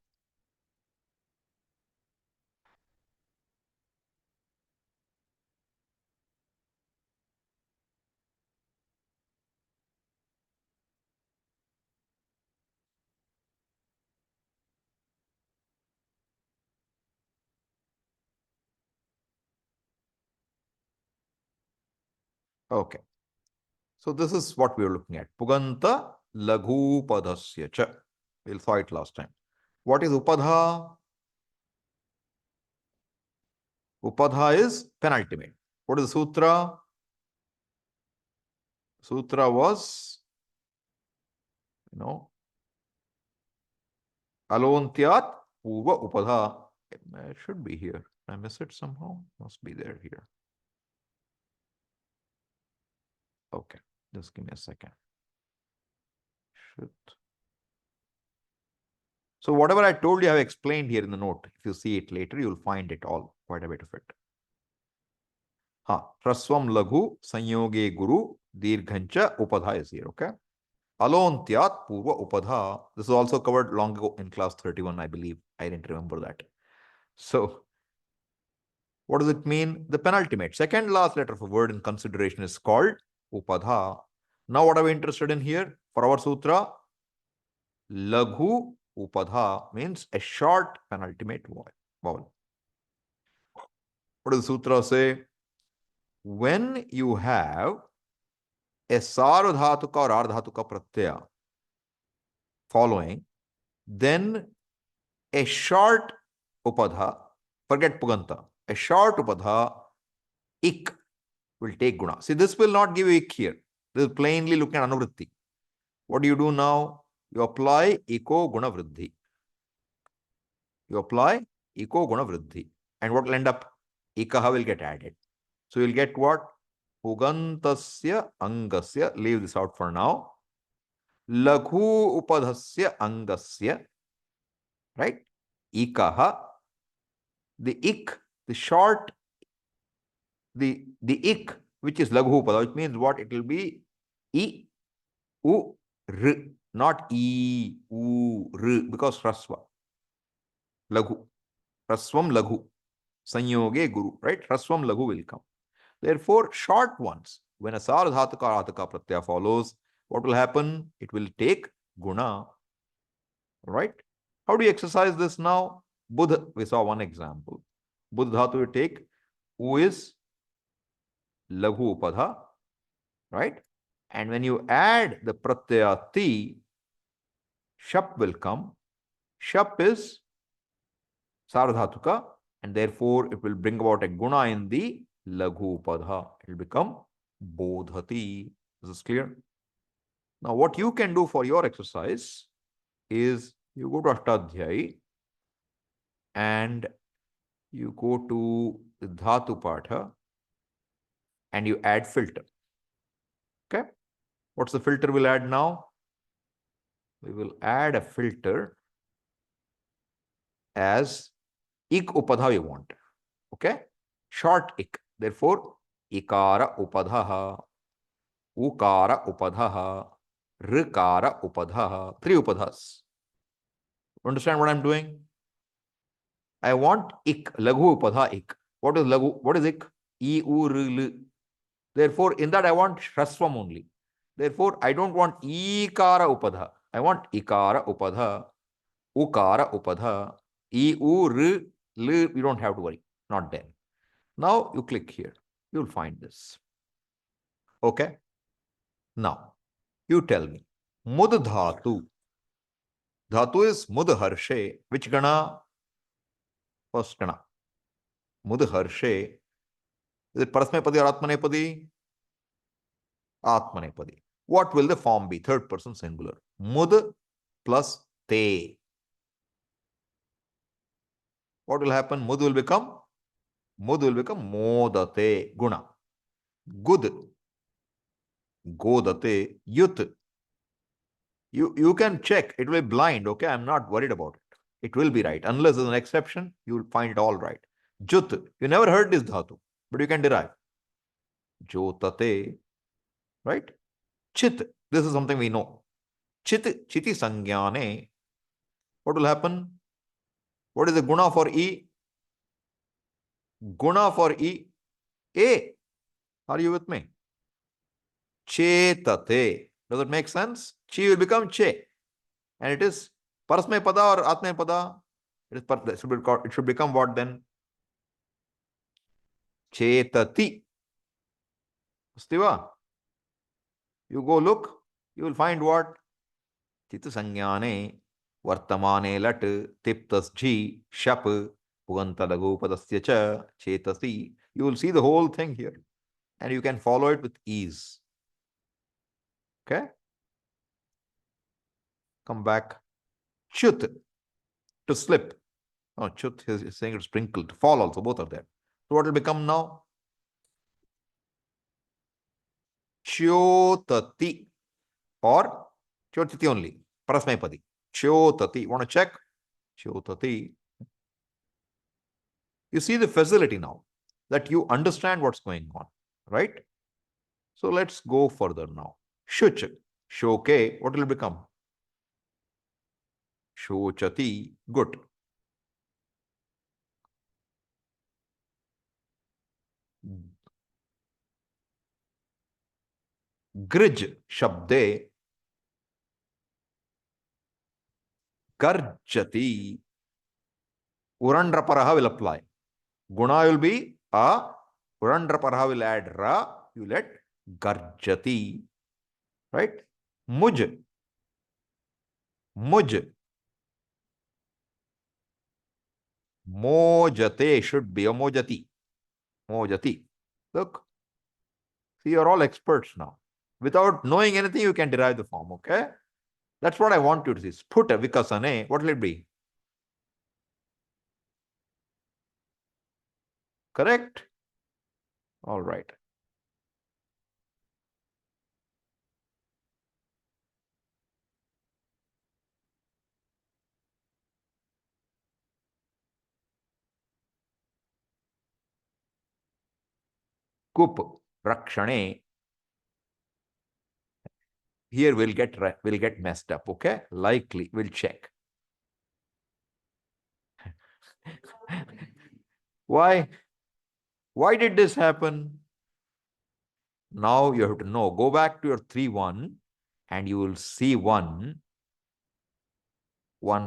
Okay. So this is what we are looking at. Puganta laghu padasya cha. We saw it last time. What is upadha? Upadha is penultimate. What is the sutra? Sutra was, alontyat purva upadha. It should be here. I miss it somehow. Must be there here. Okay, just give me a second. Should. So whatever I told you, I have explained here in the note. If you see it later, you'll find it all, quite a bit of it. Hraswam laghu sanyoge guru dirghancha upadha is here, okay? Alontyat purva upadha. This is also covered long ago in class 31, I believe. I didn't remember that. So what does it mean? The penultimate, second last letter of a word in consideration is called upadha. Now what are we interested in here for our sutra? Laghu upadha means a short penultimate vowel. What does the sutra say? When you have a sarvadhatuka or ardhatuka pratyaya following, then a short upadha, forget puganta, a short upadha, ik, will take guna. See, this will not give you ik here. This is plainly looking at anuvritti. What do you do now? You apply iko guna vriddhi. You apply iko guna vriddhi. And what will end up? Ikaha will get added. So you'll get what? Pugantasya angasya. Leave this out for now. Laghu upadhasya angasya. Right? Ikaha. The ik, the short, the ik, which is laghu upadha, which means what? It will be I, U, R, not I, U, R, because Hraswa. Laghu. Hraswam laghu. Sanyoge guru. Right? Hraswam laghu will come. Therefore, short ones, when a sarvadhatuka or ardhatuka pratyaya follows, what will happen? It will take guna. Right? How do you exercise this now? Buddha, we saw one example. Buddha dhatu will take, who is laghu upadha, right? And when you add the pratyaya ti, shap will come. Shap is Sardhatuka, and therefore it will bring about a guna in the Laghu Upadha. It will become Bodhati. Is this clear? Now, what you can do for your exercise is you go to Ashtadhyayi and you go to the Dhatu Patha and you add filter. Okay? What's the filter we'll add now? We will add a filter as ik upadha we want. Okay? Short ik. Therefore, ikara upadha, ukara upadha, rikara upadha. 3 upadhas. Understand what I'm doing? I want ik, laghu upadha ik. What is laghu? What is ik? I, u, r, l. Therefore, in that I want shrasvam only. Therefore, I don't want ikara upadha. I want ikara upadha, ukara upadha, I, u, r, l. We don't have to worry. Not there. Now you click here. You'll find this. Okay. Now, you tell me. Mud dhatu. Dhatu is mud harshe. Which gana? First gana. Mud harshe. Is it parasmepadi or atmanepadi? Atmanepadi. What will the form be? Third person singular. Mud plus te. What will happen? Mud will become modate. Guna. Gud. Godate. Yut. You can check. It will be blind. Okay. I'm not worried about it. It will be right. Unless there's an exception, you will find it all right. Jut. You never heard this dhatu, but you can derive. Jotate. Right? Chit. This is something we know. Chit. Chiti sangyane. What will happen? What is the guna for E? Guna for E. A. Are you with me? Chetate. Does it make sense? Chi will become che. And it is parasmay pada or atmay pada. It should become what then? Chetati. Stiva. You go look, you will find what? Chitta sangyane, vartamane lat, tiptas jhi, shap, pugantalagu padasya cha, chetasi. You will see the whole thing here. And you can follow it with ease. Okay? Come back. Chut, to slip. Oh, chut is saying it's sprinkled. To fall also, both are there. So what will become now? Chotati or chotati only. Parasmaipadi. Chotati. Want to check? Chotati. You see the facility now that you understand what's going on, right? So let's go further now. Shuch. Shoke. What will it become? Shochati. Good. Grij. Shabde. Garjati. Urandraparaha will apply. Guna will be a. Urandraparaha will add ra. You let garjati. Right? Muj. Muj. Mojate should be a mojati. Mojati. Look. See, you're all experts now. Without knowing anything, you can derive the form, okay? That's what I want you to see. Sputa vikasane. What will it be? Correct? All right. Kup rakshane. Here we'll get messed up, okay? Likely, we'll check. Why? Why did this happen? Now you have to know. Go back to your 3-1 and you will see one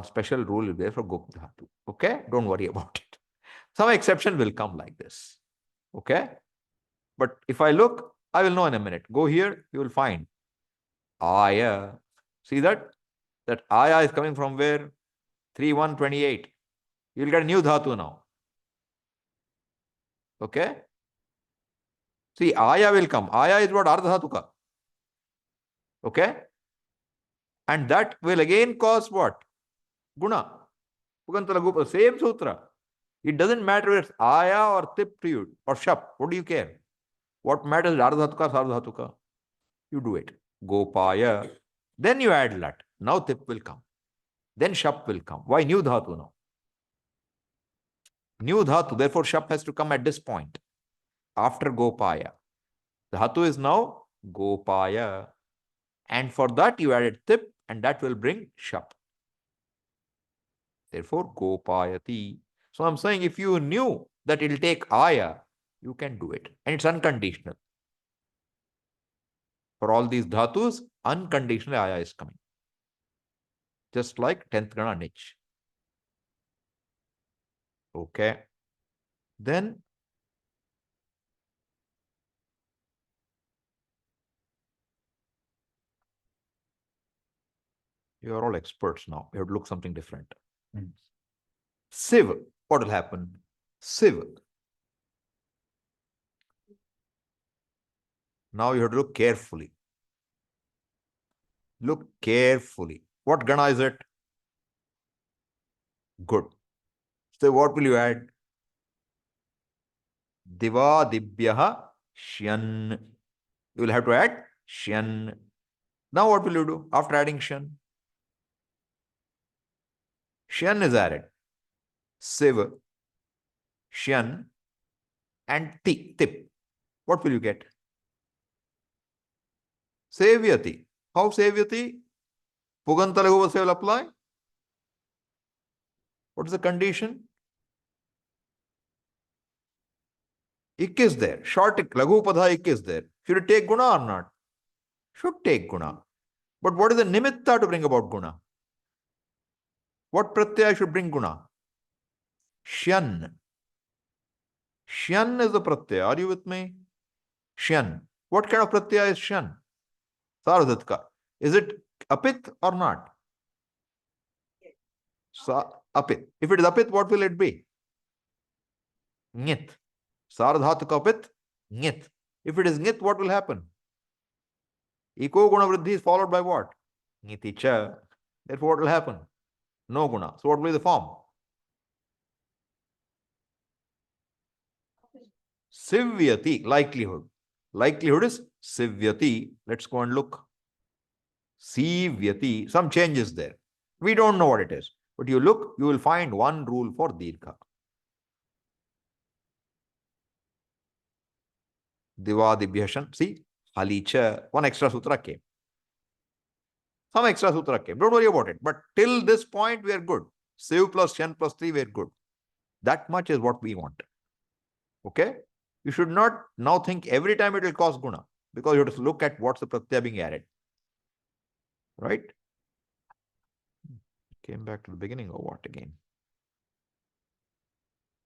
special rule is there for Gup Dhatu. Okay? Don't worry about it. Some exception will come like this. Okay? But if I look, I will know in a minute. Go here, you will find Aya. See that? That Aya is coming from where? 3-1-28. You'll get a new dhatu now. Okay? See, aya will come. Aya is what? Ardhatuka. Okay? And that will again cause what? Guna. Pugantalagupa, same sutra. It doesn't matter whether it's aya or tip to you or shap. What do you care? What matters is ardhatuka, sardhatuka. You do it. Gopaya. Then you add lat. Now tip will come. Then shap will come. Why new dhatu now? New dhatu. Therefore, shap has to come at this point. After gopaya. Dhatu is now gopaya. And for that you added tip and that will bring shap. Therefore, gopayati. So I'm saying if you knew that it'll take aya, you can do it. And it's unconditional. For all these dhatus, unconditionally aya is coming. Just like 10th gana nich. Okay. Then you are all experts now. You have to look something different. Siv. What will happen? Siv. Now you have to look carefully. Look carefully. What gana is it? Good. So what will you add? Diva dibhyaha shyan. You will have to add shyan. Now what will you do after adding shyan? Shyan is added. Siv, shyan, and tip. What will you get? Sevyati. How sevyati? Pugantalagu will apply. What is the condition? Ik is there. Short ik, lagu padha ik is there. Should it take guna or not? Should take guna. But what is the nimitta to bring about guna? What pratyaya should bring guna? Shyan. Shyan is the pratyaya. Are you with me? Shyan. What kind of pratyaya is shyan? Saradhatka. Is it apit or not? Apit. If it is apit, what will it be? Nyit. Saradhatuka apit, nyit. If it is nyit, what will happen? Eko guna vriddhi is followed by what? Nyiti cha. Therefore, what will happen? No guna. So what will be the form? Sivyati, likelihood. Likelihood is sivyati. Let's go and look. Sivyati. Some changes there. We don't know what it is. But you look, you will find one rule for dirgha. Divadibhyashan. See, halicha. One extra sutra came. Some extra sutra came. Don't worry about it. But till this point, we are good. Siv plus Shan plus 3, we are good. That much is what we want. Okay? You should not now think every time it will cause guna. Because you have to look at what's the pratyaya being added. Right? Came back to the beginning or what again?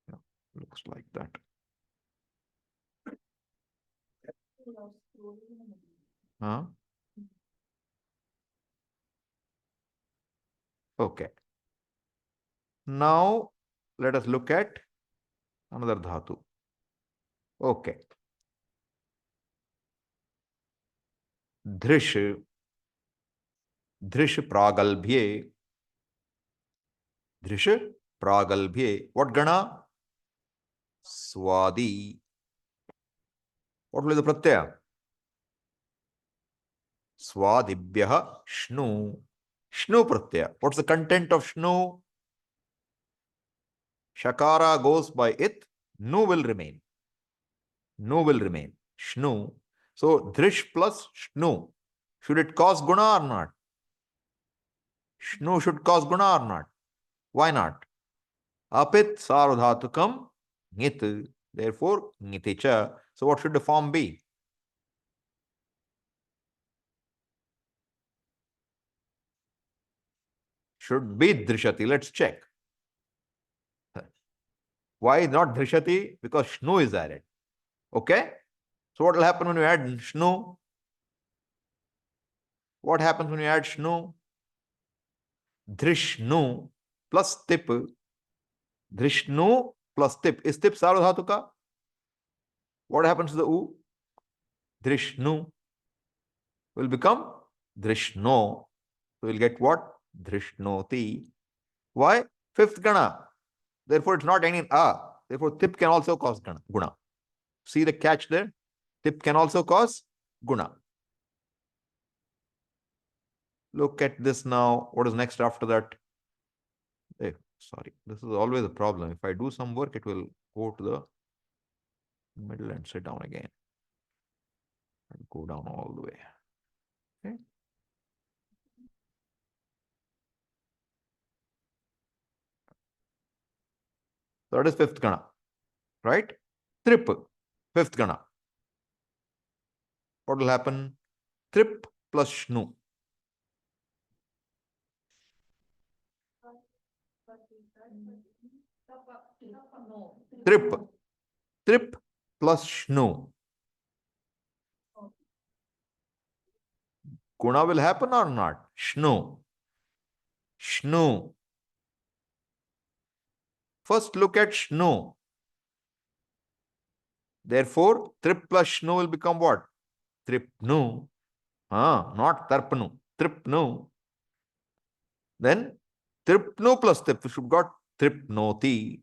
Yeah, looks like that. Huh? Okay. Now, let us look at another dhatu. Okay. Dhrish. Dhrish pragalbhye. Dhrish pragalbhye. What gana? Swadi. What will be the pratyaya? Swadibhyaha shnu. Shnu pratyaya. What's the content of shnu? Shakara goes by it. Nu will remain. Nu will remain. Shnu. So, dhrish plus shnu. Should it cause guna or not? Shnu should cause guna or not? Why not? Apit sarvadhatukam ngit. Therefore, ngiticha. So, what should the form be? Should be drishati. Let's check. Why not drishati? Because shnu is added. Okay? So, what will happen when you add shnu? What happens when you add shnu? Drishnu plus tip. Drishnu plus tip. Is tip sarvadhatuka? What happens to the u? Drishnu will become Drishno. So we'll get what? Drishnoti. Why? Fifth gana. Therefore, it's not ending in a. Therefore, tip can also cause guna. See the catch there? Tip can also cause guna. Look at this now. What is next after that? Hey, sorry. This is always a problem. If I do some work, it will go to the middle and sit down again. And go down all the way. Okay. So that is fifth gana. Right? Trip. Fifth gana. What will happen? Trip plus shnu. Trip. Trip plus shnu. Guna will happen or not? Shnu. Shnu. First look at shnu. Therefore, trip plus shnu will become what? Tripnu. Not tarpnu. Tripnu. Then tripnu plus tip. We should got tripnoti.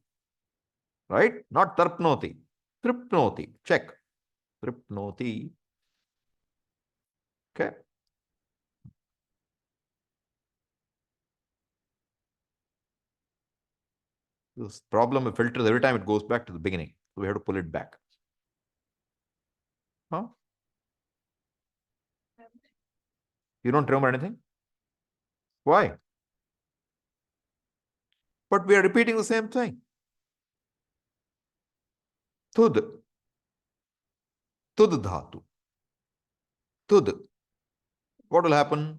Right? Not tarpnoti. Tripnoti. Check. Tripnoti. Okay. This problem of filters every time it goes back to the beginning. So we have to pull it back. Huh? You don't remember anything? Why? But we are repeating the same thing. Tud. Tud dhatu. Tud. What will happen?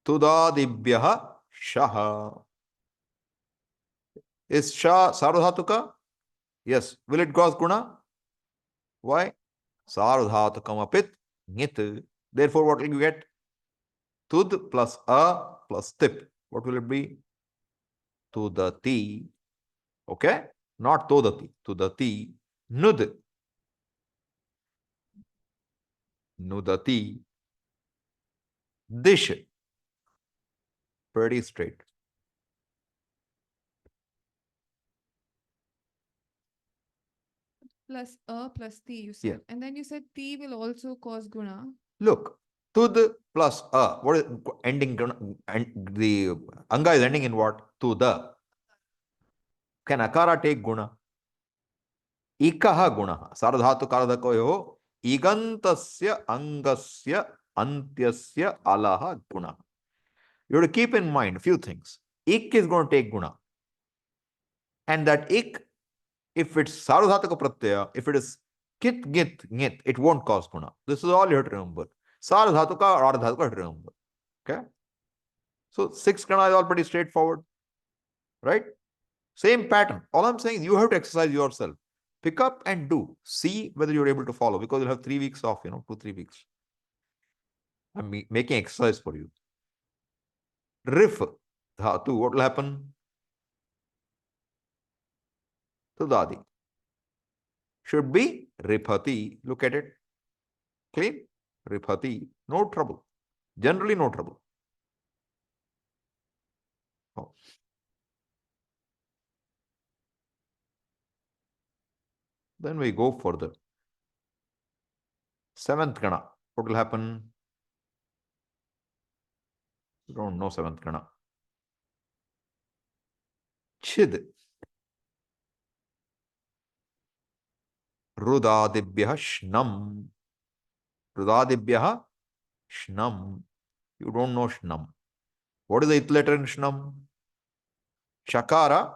Tudadibhyaha shaha. Is sha sarvadhatuka? Yes. Will it cause guna? Why? Sarvadhatukam apit ngit. Therefore, what will you get? Tud plus a plus tip. What will it be? Tudati. Okay? Not todati. Tudati. Nud. Nudati. Dish. Pretty straight. Plus a plus t, you said. Yeah. And then you said t will also cause guna. Look, tud plus a. What is ending? And the anga is ending in what? Tud. Can akara take guna? Ikaha guna. Saradhatu karadhakoyo. Igantasya angasya antyasya alaha guna. You have to keep in mind a few things. Ik is going to take guna. And that ik, if it's sarvadhataka pratyaya, if it is kit, git, ngit, it won't cause guna. This is all you have to remember. Sarvadhatuka or ardhatuka, you have to remember. Okay? So 6 gana is all pretty straightforward. Right? Same pattern. All I'm saying is you have to exercise yourself. Pick up and do. See whether you're able to follow because you'll have 3 weeks off, 2-3 weeks. I'm making exercise for you. Rif dhatu, what will happen? Tudadi. Should be ripati. Look at it. Clean? Ripati. No trouble. Generally, no trouble. Oh. Then we go further. 7th gana. What will happen? You don't know 7th gana. Chid. Rudadibhyaha shnam. Rudadibhyaha shnam. You don't know shnam. What is the ith letter in shnam? Shakara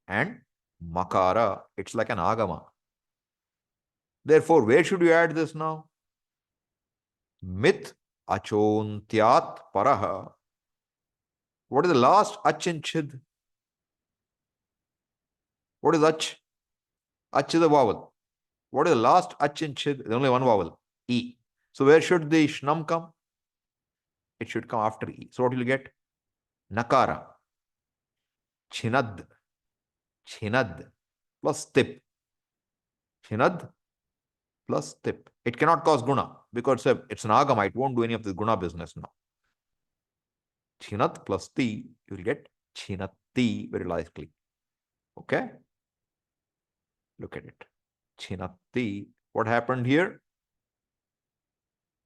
and makara. It's like an agama. Therefore, where should you add this now? Mit achontyat paraha. What is the last ach in chid? What is ach? Ach is a vowel. What is the last ach in chid? There's only one vowel. E. So where should the shnam come? It should come after E. So what will you get? Nakara. Chinad. Chinad plus tip. Chinad plus tip. It cannot cause guna because it's an agama. It won't do any of this guna business now. Chinat plus ti, you will get chinatti very likely. Okay? Look at it. Chinatti. What happened here?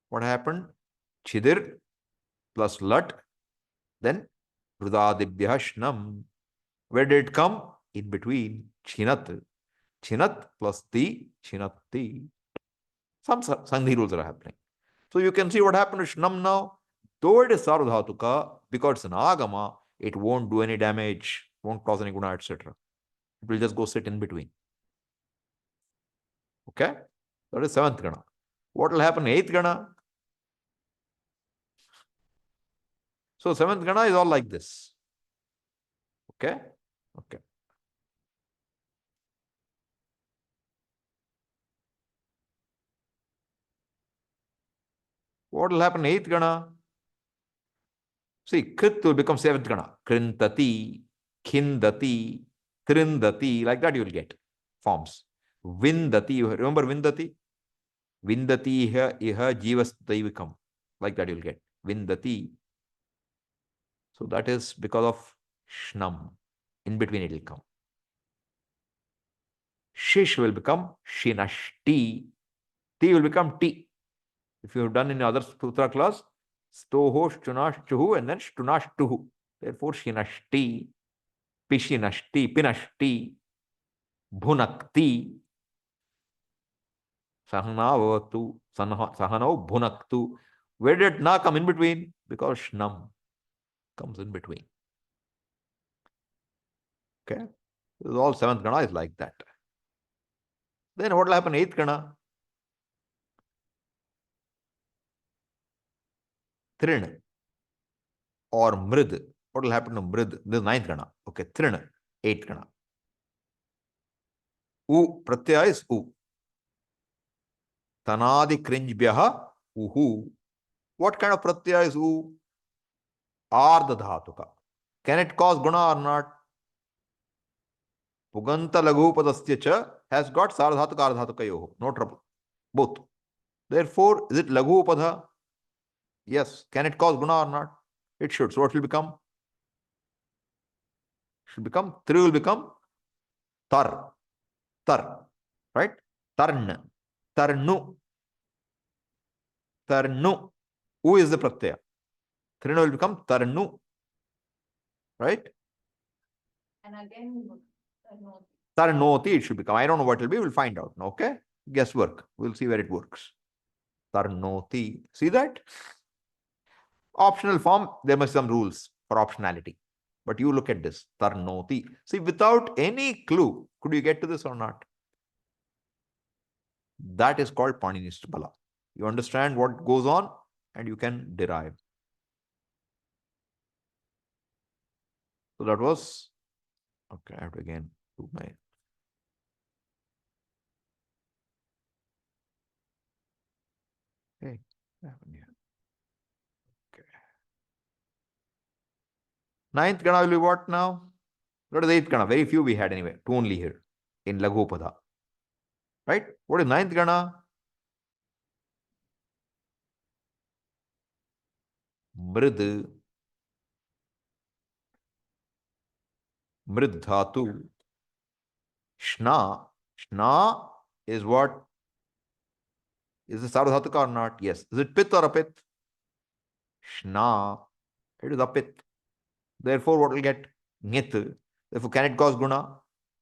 What happened? Chidir plus lat, then Rudadibhyah shnam. Where did it come? In between. Chinat. Chinat plus ti, chinatti. Some sandhi rules are happening. So you can see what happened to shnam now. Though it is sarvadhatuka, because it's an agama, it won't do any damage, won't cause any guna, etc. It will just go sit in between. Okay? That is seventh gana. What will happen in eighth gana? So seventh gana is all like this. Okay? Okay. What will happen in eighth gana? See, krit will become seventh gana. Krintati, khindati, trindati, like that you will get forms. Vindati, you remember Vindati? Vindati iha jivastaivikam. Like that you will get. Vindati. So that is because of shnam. In between it will come. Shish will become shinashti. Ti will become ti. If you have done in other sutra class, stoho shtunashtuhu and then shtunashtuhu. Therefore, shinashti, pishinashti, pinashti, bhunakti, sahanavatu, sahanau bhunaktu. Where did na come in between? Because shnam comes in between. Okay? All seventh gana is like that. Then what will happen eighth gana? Trin or mrid. What will happen to mrid? This is ninth gana. Okay, trin, eighth gana. U pratyaya is u. Tanadi krinjbhyaha uhu. What kind of pratyaya is u? Ardha dhatuka. Can it cause guna or not? Puganta laghupadasya cha has got sardhatuka ardhatuka yoho. No trouble. Both. Therefore, is it laghupada? Yes. Can it cause guna or not? It should. So what will become? Should become, three will become tar. Tar. Right? Tarn. Tarnu. Tarnu. U is the pratyaya. Trina will become tarnu. Right? And again, Tarnoti it should become. I don't know what it will be. We'll find out. Okay? Guesswork. We'll see where it works. Tarnoti. See that? Optional form, there must be some rules for optionality. But you look at this. Tarnoti. See, without any clue, could you get to this or not? That is called Paninishta Bala. You understand what goes on and you can derive. So that was, okay, I have to again do my. Hey, what happened here? Okay. Ninth gana will be what now? What is eighth gana? Very few we had anyway. Two only here in Laghupada. Right? What is ninth gana? Mrid. Mrid dhatu. Shna. Shna is what? Is it Sardhatuka or not? Yes. Is it Pit or Apit? Shna. It is Apit. Therefore, what will get? Ngit. Therefore, can it cause guna?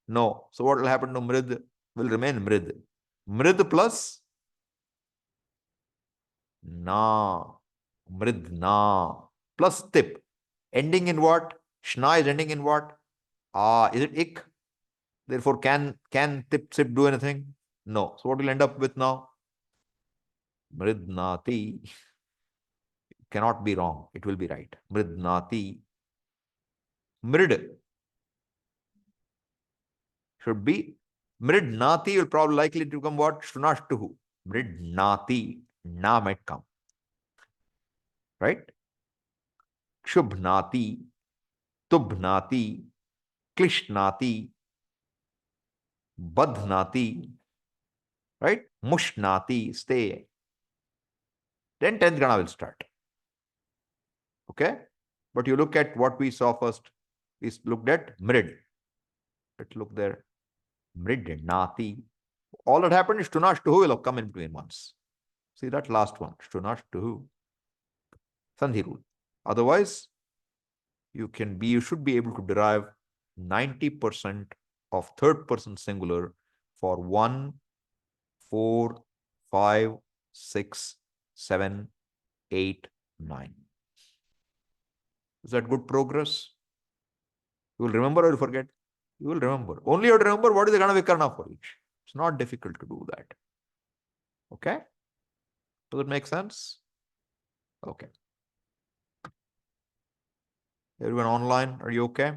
No. So, what will happen to Mrid? Will remain Mrid. Mrid plus Na. Mrid Na. Plus tip. Ending in what? Shna is ending in what? Ah. Is it ik? Therefore, can tip sip do anything? No. So, what will end up with now? Mridnati. Cannot be wrong. It will be right. Mridnati. Mrid should be Mridnati will probably likely to become what? Shtunashtuhu. Mridnati. Na might come. Right? Shubhnati. Tubhnati. Klishnati. Badhnati, right? Mushnati, stay. Then 10th gana will start. Okay? But you look at what we saw first. We looked at mrid. Let's look there. Mrid, nati. All that happened is shtunash tuhu will have come in between once. See that last one. Shtunash tuhu. Sandhi rule. Otherwise, you should be able to derive 90% of third person singular for 1, 4, 5, 6, 7, 8, 9. Is that good progress? You will remember or you forget? You will remember. Only you have to remember what is the Gana Vikarna for each. It's not difficult to do that. Okay? Does it make sense? Okay. Everyone online, are you okay?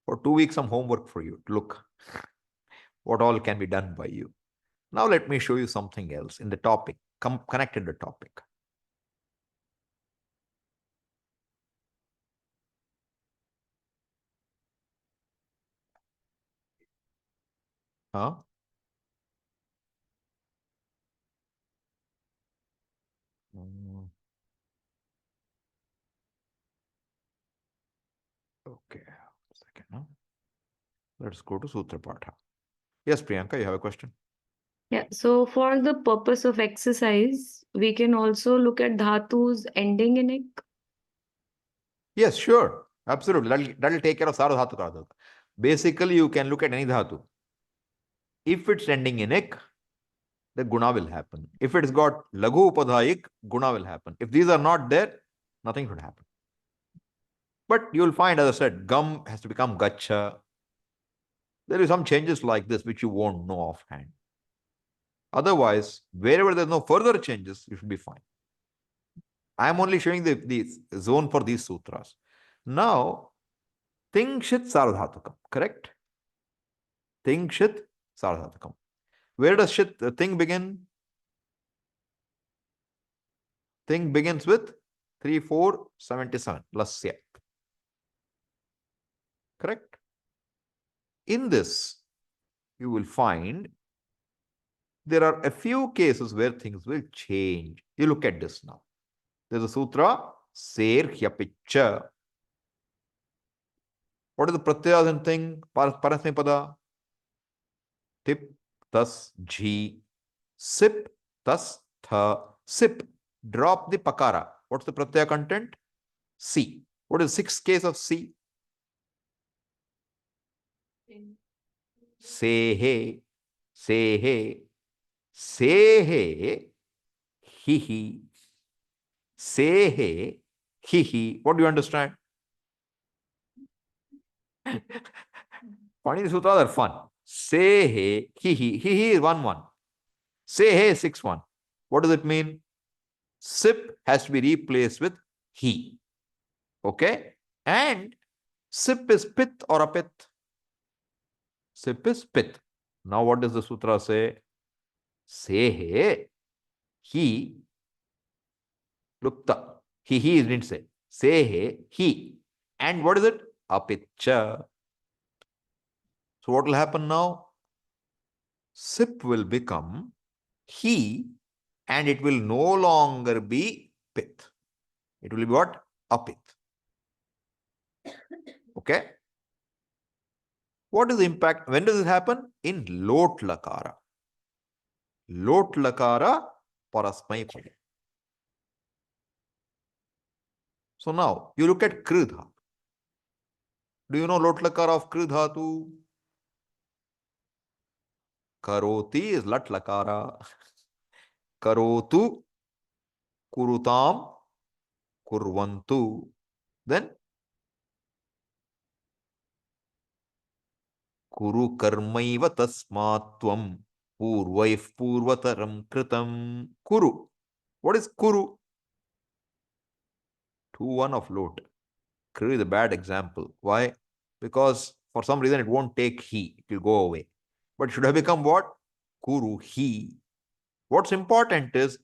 For 2 weeks, some homework for you to look what all can be done by you. Now let me show you something else in the topic, connected to the topic. Huh? Okay, second. Huh? Let's go to Sutra Patha. Yes, Priyanka, you have a question? Yeah, so for the purpose of exercise, we can also look at dhatus ending in ik. Yes, sure. Absolutely. That'll take care of Sarva Dhatu Karma. Basically, you can look at any dhatu. If it's ending in ik, the guna will happen. If it's got laghu upadhayik, guna will happen. If these are not there, nothing should happen. But you'll find, as I said, gum has to become gacha. There is some changes like this which you won't know offhand. Otherwise, wherever there's no further changes, you should be fine. I am only showing the zone for these sutras. Now, Tingshit Sardhatukam, correct? Tingshit Sardhatukam. Where does shit thing begin? Thing begins with 3, 4, 77. Lasya. Correct? In this, you will find there are a few cases where things will change. You look at this now. There's a sutra, Ser Hyapicha. What is the pratyas and thing? Parasmipada. Tip, tas, jhi. Sip, tas, tha. Sip. Drop the pakara. What's the pratyaya content? C. What is the sixth case of C? Sehe. Sehe. Sehe. Hihi. Sehe. Hihi. What do you understand? Panini sutras are fun. Sehe. Hihi. Hihi is 1-1. Sehe 6-1. What does it mean? Sip has to be replaced with he. Okay? And sip is pit or apit? Sip is pit. Now what does the sutra say? Sehe. He. Look, he didn't say. Sehe. He. And what is it? Apitcha. So what will happen now? Sip will become he, and it will no longer be pit. It will be what? Apit. Okay? What is the impact? When does it happen? In lot lakara. Lot lakara parasmai pada. So now you look at kri dhatu. Do you know lot lakara of kri dhatu? Karoti is lat lakara. Karotu, kurutam, kurvantu. Then kuru karmaiva tasmatvam purvaif purvataram kritam. Kuru. What is kuru? 2-1 of lot. Kru is a bad example. Why? Because for some reason it won't take he. It will go away. But it should have become what? Kuru he. What's important is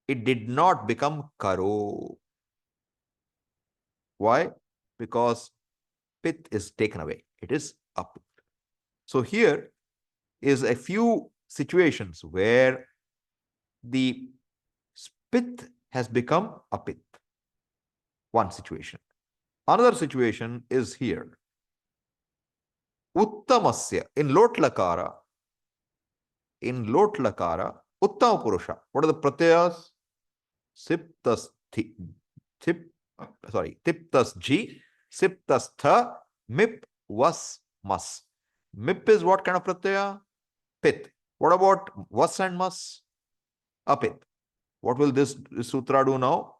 it did not become karo. Why? Because pit is taken away. It is apit. So here is a few situations where the pith has become apit. One situation. Another situation is here. Uttamasya. In lot lakara, uttama purusha. What are the pratyas? Siptasthi. Tiptasji, siptastha, mip, was, mas. Mip is what kind of pratyaya? Pit. What about was and mas? Apit. What will this sutra do now?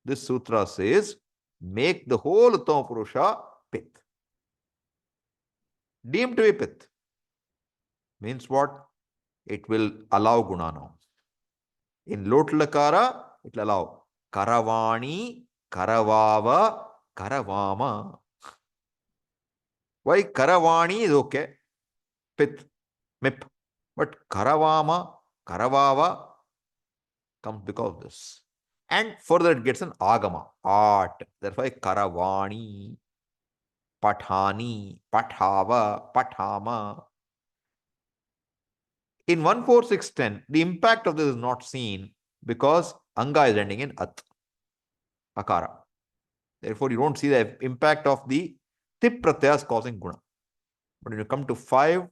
This sutra says, make the whole uttama purusha pit. Deemed to be pit. Means what? It will allow guna now. In lot lakara, it will allow karavani, karavava, karavama. Why karavani is okay? Pit, mip. But karavama, karavava comes because of this. And further it gets an agama, art. Therefore, karavani, pathani, pathava, pathama. In 1, 4, 6, 10, the impact of this is not seen because anga is ending in at, akara. Therefore, you don't see the impact of the tip pratyas causing guna. But when you come to 5,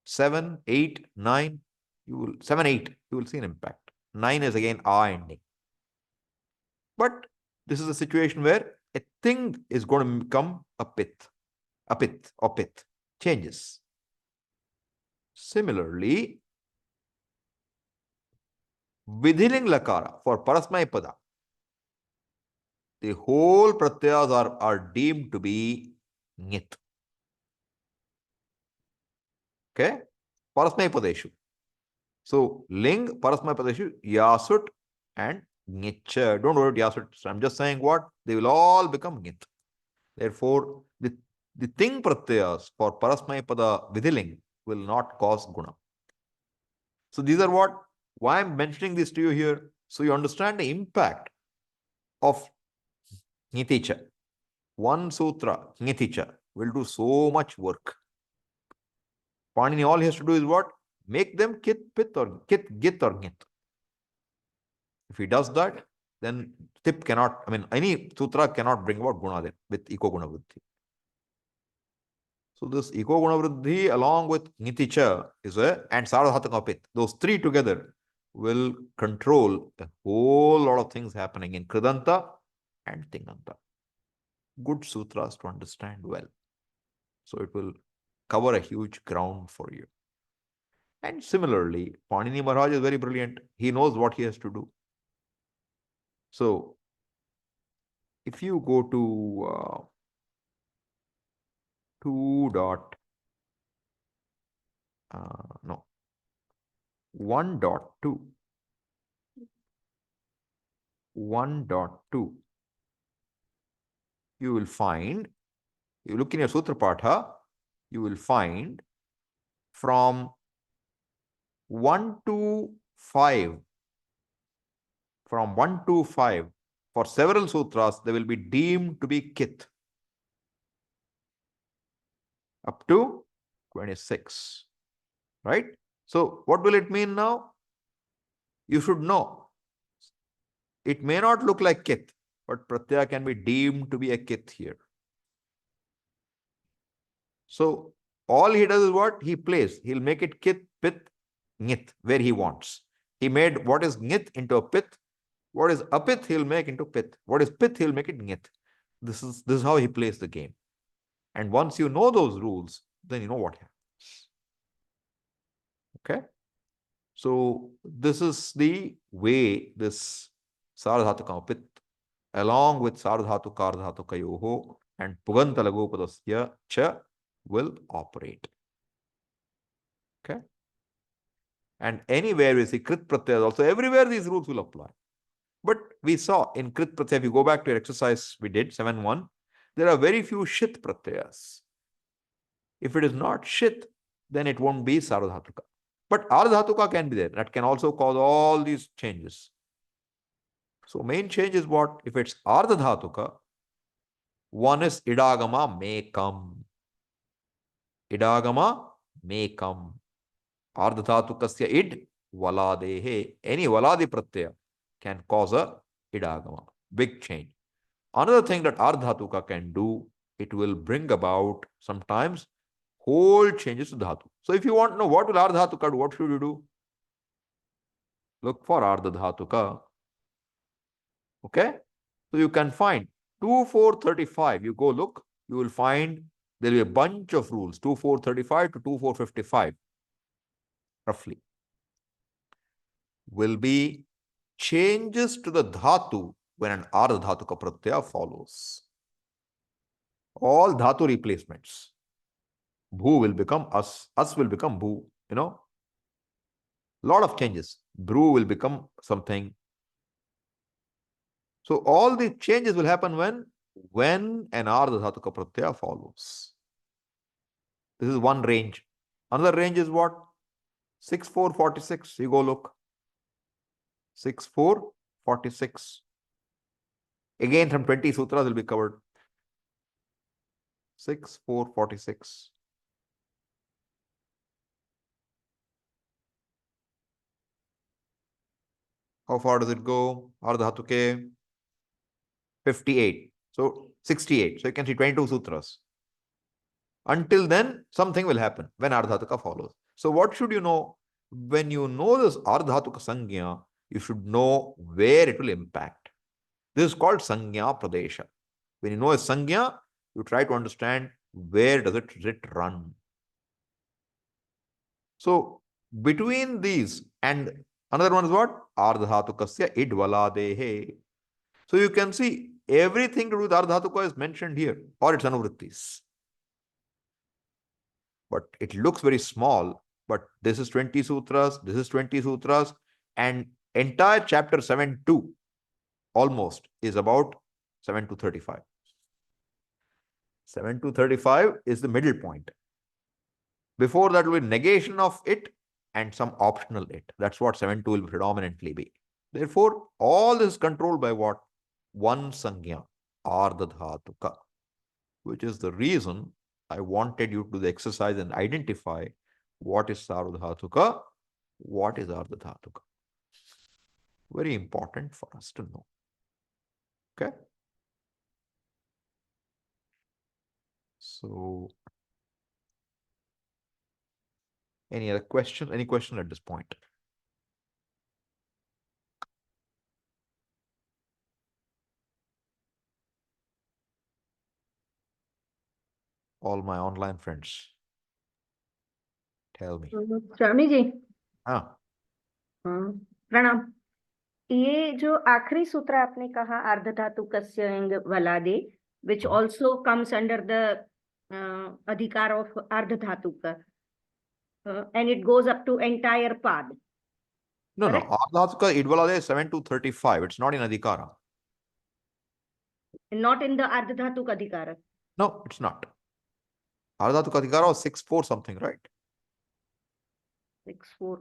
7, 8, 9, 7, 8, you will see an impact. 9 is again a ending. But this is a situation where a thing is going to become a pith, or pith, changes. Similarly, vidhiling lakara for parasmay pada, the whole pratyas are deemed to be ngit. Okay? Parasmay padeshu. So, ling, parasmay padeshu, yasut and ngitcha. Don't worry about yasut. I'm just saying what? They will all become ngit. Therefore, the thing pratyas for parasmay pada vidhiling will not cause guna. So, these are what? Why I'm mentioning this to you here? So, you understand the impact of ngiticha. One sutra, ngiticha, will do so much work. Panini, all he has to do is what? Make them kit, pit, or kit, git, or ngit. If he does that, then tip cannot, any sutra cannot bring about guna then with eko guna vriddhi. So this eko guna vriddhi along with ngiticha and saradhataka pit, those three together will control a whole lot of things happening in kridanta and tinganta. Good sutras to understand well. So it will cover a huge ground for you. And similarly, Panini Maharaj is very brilliant. He knows what he has to do. So, if you go to 1.2, 1.2, you will find, you look in your Sutra Patha, you will find from 1 to 5, for several sutras, they will be deemed to be kith. Up to 26, right? So, what will it mean now? You should know. It may not look like kith, but pratyaya can be deemed to be a kith here. So, all he does is what? He plays. He'll make it kith, pith, ngit, where he wants. He made what is ngit into a pith. What is apith, he'll make into pith. What is pith, he'll make it ngit. This is how he plays the game. And once you know those rules, then you know what happens. Okay? So, this is the way this saradhataka pith along with saradhatu kardhatu kayoho and puganta lagopadasya cha will operate. Okay? And anywhere we see krit pratyaya also, everywhere these rules will apply. But we saw in krit pratyaya, if you go back to your exercise we did, 7.1, there are very few shit pratyayas. If it is not shit, then it won't be saradhatuka. But ardhatuka can be there. That can also cause all these changes. So main change is what? If it's ardhatuka, one is idagama may come. idagama may come. Ardhatukasya id valadehe. Any valadi pratyaya can cause a idagama. Big change. Another thing that ardhatuka can do, it will bring about sometimes whole changes to dhatu. So if you want to know what will ardhatuka do, what should you do? Look for ardhatuka. Okay? So you can find 2435. You go look, you will find there will be a bunch of rules, 2435 to 2455, roughly, will be changes to the dhatu when an ardhatuka pratyaya follows. All dhatu replacements. Bhu will become us will become bhu, lot of changes. Bru will become something. So all the changes will happen when an ardhatuka pratyaya follows. This is one range. Another range is what? 6446. You go look. 6446. Again, from 20 sutras will be covered. 6446. How far does it go? Ardhatuke 58. So 68. So you can see 22 sutras. Until then, something will happen when ardhatuka follows. So what should you know? When you know this ardhatuka sangya, you should know where it will impact. This is called sangya pradesha. When you know a sangya, you try to understand where does it run. So between these and another one is what? Ardhatukasya idvaladehe. So you can see everything to do with ardhatuka is mentioned here, or its anuvrittis. But it looks very small, but this is 20 sutras, this is 20 sutras, and entire chapter 7.2 almost is about 7 to 35. 7 to 35 is the middle point. Before that will be negation of it and some optional it. That's what 7.2 will predominantly be. Therefore, all this is controlled by what? One sangya, ardhatuka, which is the reason I wanted you to do the exercise and identify what is ardhatuka, what is ardhatuka. Very important for us to know. Okay? So, any other question? Any question at this point? All my online friends, tell me. Swami ji हाँ, प्रणाम। ये जो आखिरी सूत्र आपने कहा अर्धधातुकस्य एंग वलादे, which also comes under the adhikar of ardhatuka, and it goes up to entire pad. no, Correct? ardhatuka idvalade is 7 to 35. It's not in adhikara. Not in the ardhatuka adhikara. No, it's not. Ardhatuka adhikara was 6.4 something, right? 6.4.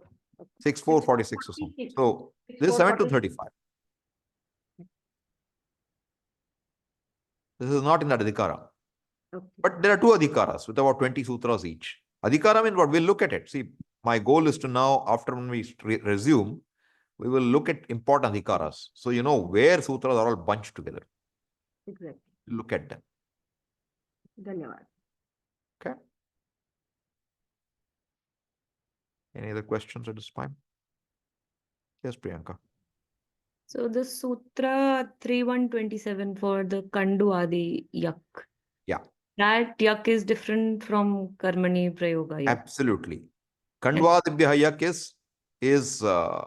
6.446 or something. So this is 7 to 35. This is not in that adhikara. Okay. But there are two adhikaras with about 20 sutras each. Adhikara means what? We'll look at it. See, my goal is to now, after when we resume, we will look at important adhikaras. So you know where sutras are all bunched together. Exactly. Look at them. धन्यवाद. Okay. Any other questions at this time? Yes, Priyanka. So the Sutra 3127 for the Kandu Adi Yak. Yeah. That Yak is different from Karmani Prayoga Yak. Absolutely. Kandvadibhya yak is a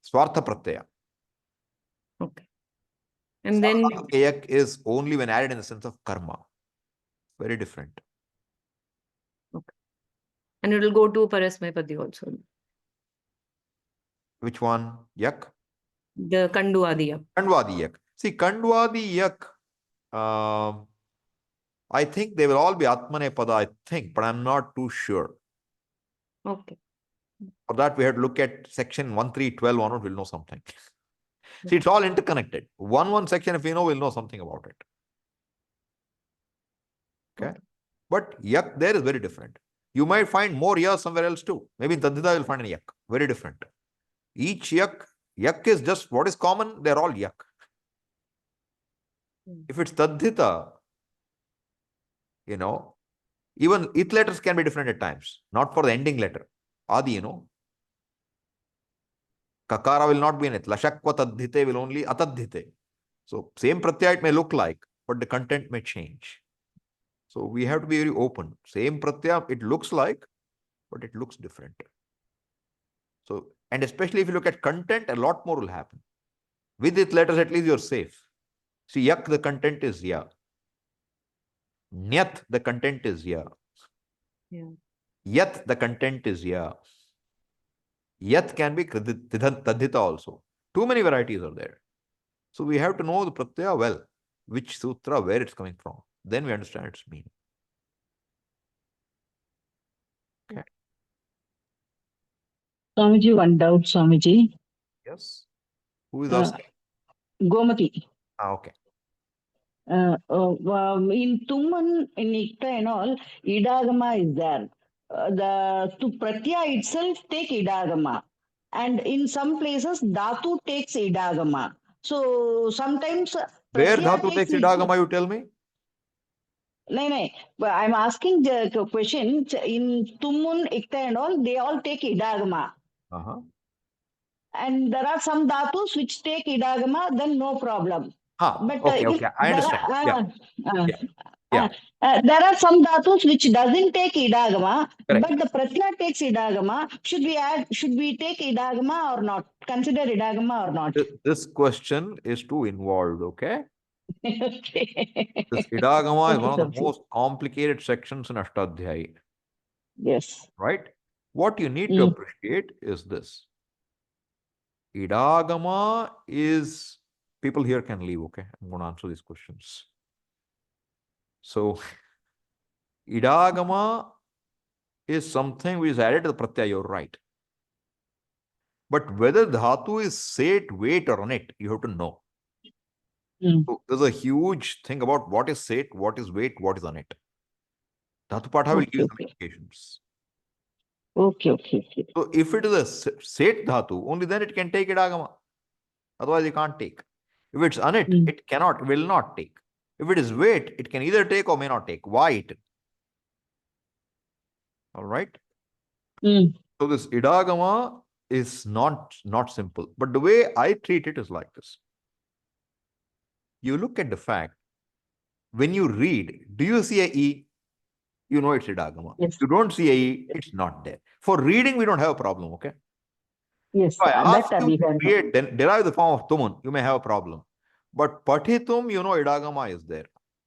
swartha pratyaya. Okay. And then Swartha yak is only when added in the sense of karma. Very different. and it will go to Parasmepadi also. Which one? Yak? The Kandu Adi Yak. Kandvadi yak. See, Kandvadi yak, I think they will all be Atmane Pada, I think, but I'm not too sure. Okay. For that, we have to look at section 1312 onward, we'll know something. See, it's all interconnected. One section, if we know, we'll know something about it. Okay? But yak there is very different. You might find more ya somewhere else too. Maybe in Tadhita you'll find an yak. Very different. Each yak is just what is common, they're all yak. If it's Tadhita, even it letters can be different at times, not for the ending letter. Adi, Kakara will not be in it. Lashakva tadhite will only atadhite. So same pratyaya it may look like, but the content may change. So we have to be very open. Same pratyaya it looks like, but it looks different. So, and especially if you look at content, a lot more will happen. With it letters, at least you're safe. See, yak, the content is ya. Nyat, the content is ya. Yeah. Yat, the content is ya. Yat can be tadhita also. Too many varieties are there. So we have to know the pratyaya well, which sutra, where it's coming from. Then we understand its meaning. Okay. Swamiji, one doubt, Swamiji. Yes. Who is asking? Gomati. Okay. In Tuman, in Ikta and all, Idagama is there. To Pratya itself take Idagama. And in some places, Dhatu takes Idagama. So sometimes Where Pratya dhatu takes idagama, you tell me? No. But I'm asking the question, in Tumun, Ikta and all, they all take Idagama. And there are some dhatus which take idagama, then no problem. But okay. I understand. There are some dhatus which doesn't take idagama, Correct. but the pratyaya takes idagama. Should we take idagama or not? Consider idagama or not? This question is too involved, okay? Okay. This idagama is Okay, one of the sir. most complicated sections in Ashtadhyayi. Yes. Right? What you need to appreciate is this. Idagama is, people here can leave, okay? I'm going to answer these questions. So, idagama is something which is added to the pratyaya, you're right. But whether dhatu is set, weight or on it, you have to know. So there's a huge thing about what is set, what is weight, what is on it. Dhatu patha will give some indications. Okay. So if it is a set dhatu, only then it can take idagama. Otherwise, it can't take. If it's on it, it cannot, will not take. If it is weight, it can either take or may not take. Why it? All right. So this idagama is not simple. But the way I treat it is like this. You look at the fact, when you read, do you see a E? You know it's idagama. Yes. You don't see a E, it's not there. For reading, we don't have a problem, okay? Yes. If I ask you to create, then derive the form of tumun, you may have a problem. But pathitum, you know idagama is there.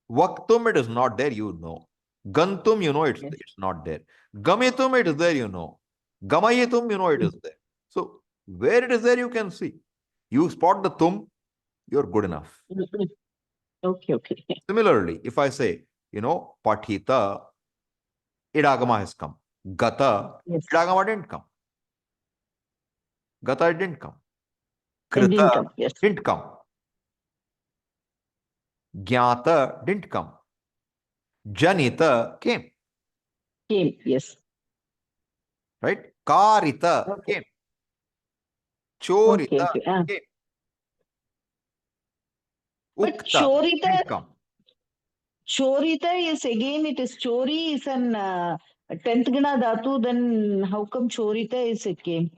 Vaktum, it is not there, you know. Gantum, you know it's not there. Gamitum, it is there, you know. Gamayitum, you know it is there. So where it is there, you can see. You spot the tum, you're good enough. Okay. Similarly, if I say, pathita, idagama has come. Gata, idagama didn't come. Gata didn't come. Krita didn't come. Jnata didn't come. Janita came. Came, yes. Right? Karita came. Chorita came. But Ukta didn't come. Chorita is again, it is chori is an 10th gana dhatu, then how come chorita is it came?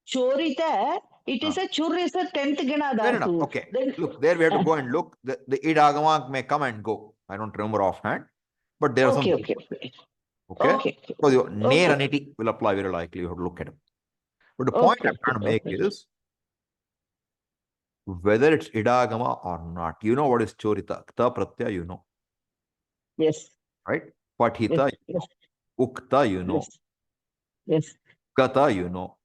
Chorita, it is a chur is a 10th gana dhatu. Okay. Look, there we have to go and look. The idagama may come and go. I don't remember offhand. But there are some. Okay. So your neranity will apply very likely. You have to look at it. But the point I'm trying to make is whether it's idagama or not. You know what is chorita? Ta pratyaya, you know. Yes. Right? Pathita, you know. Ukta, you know. Yes. Gata, you know.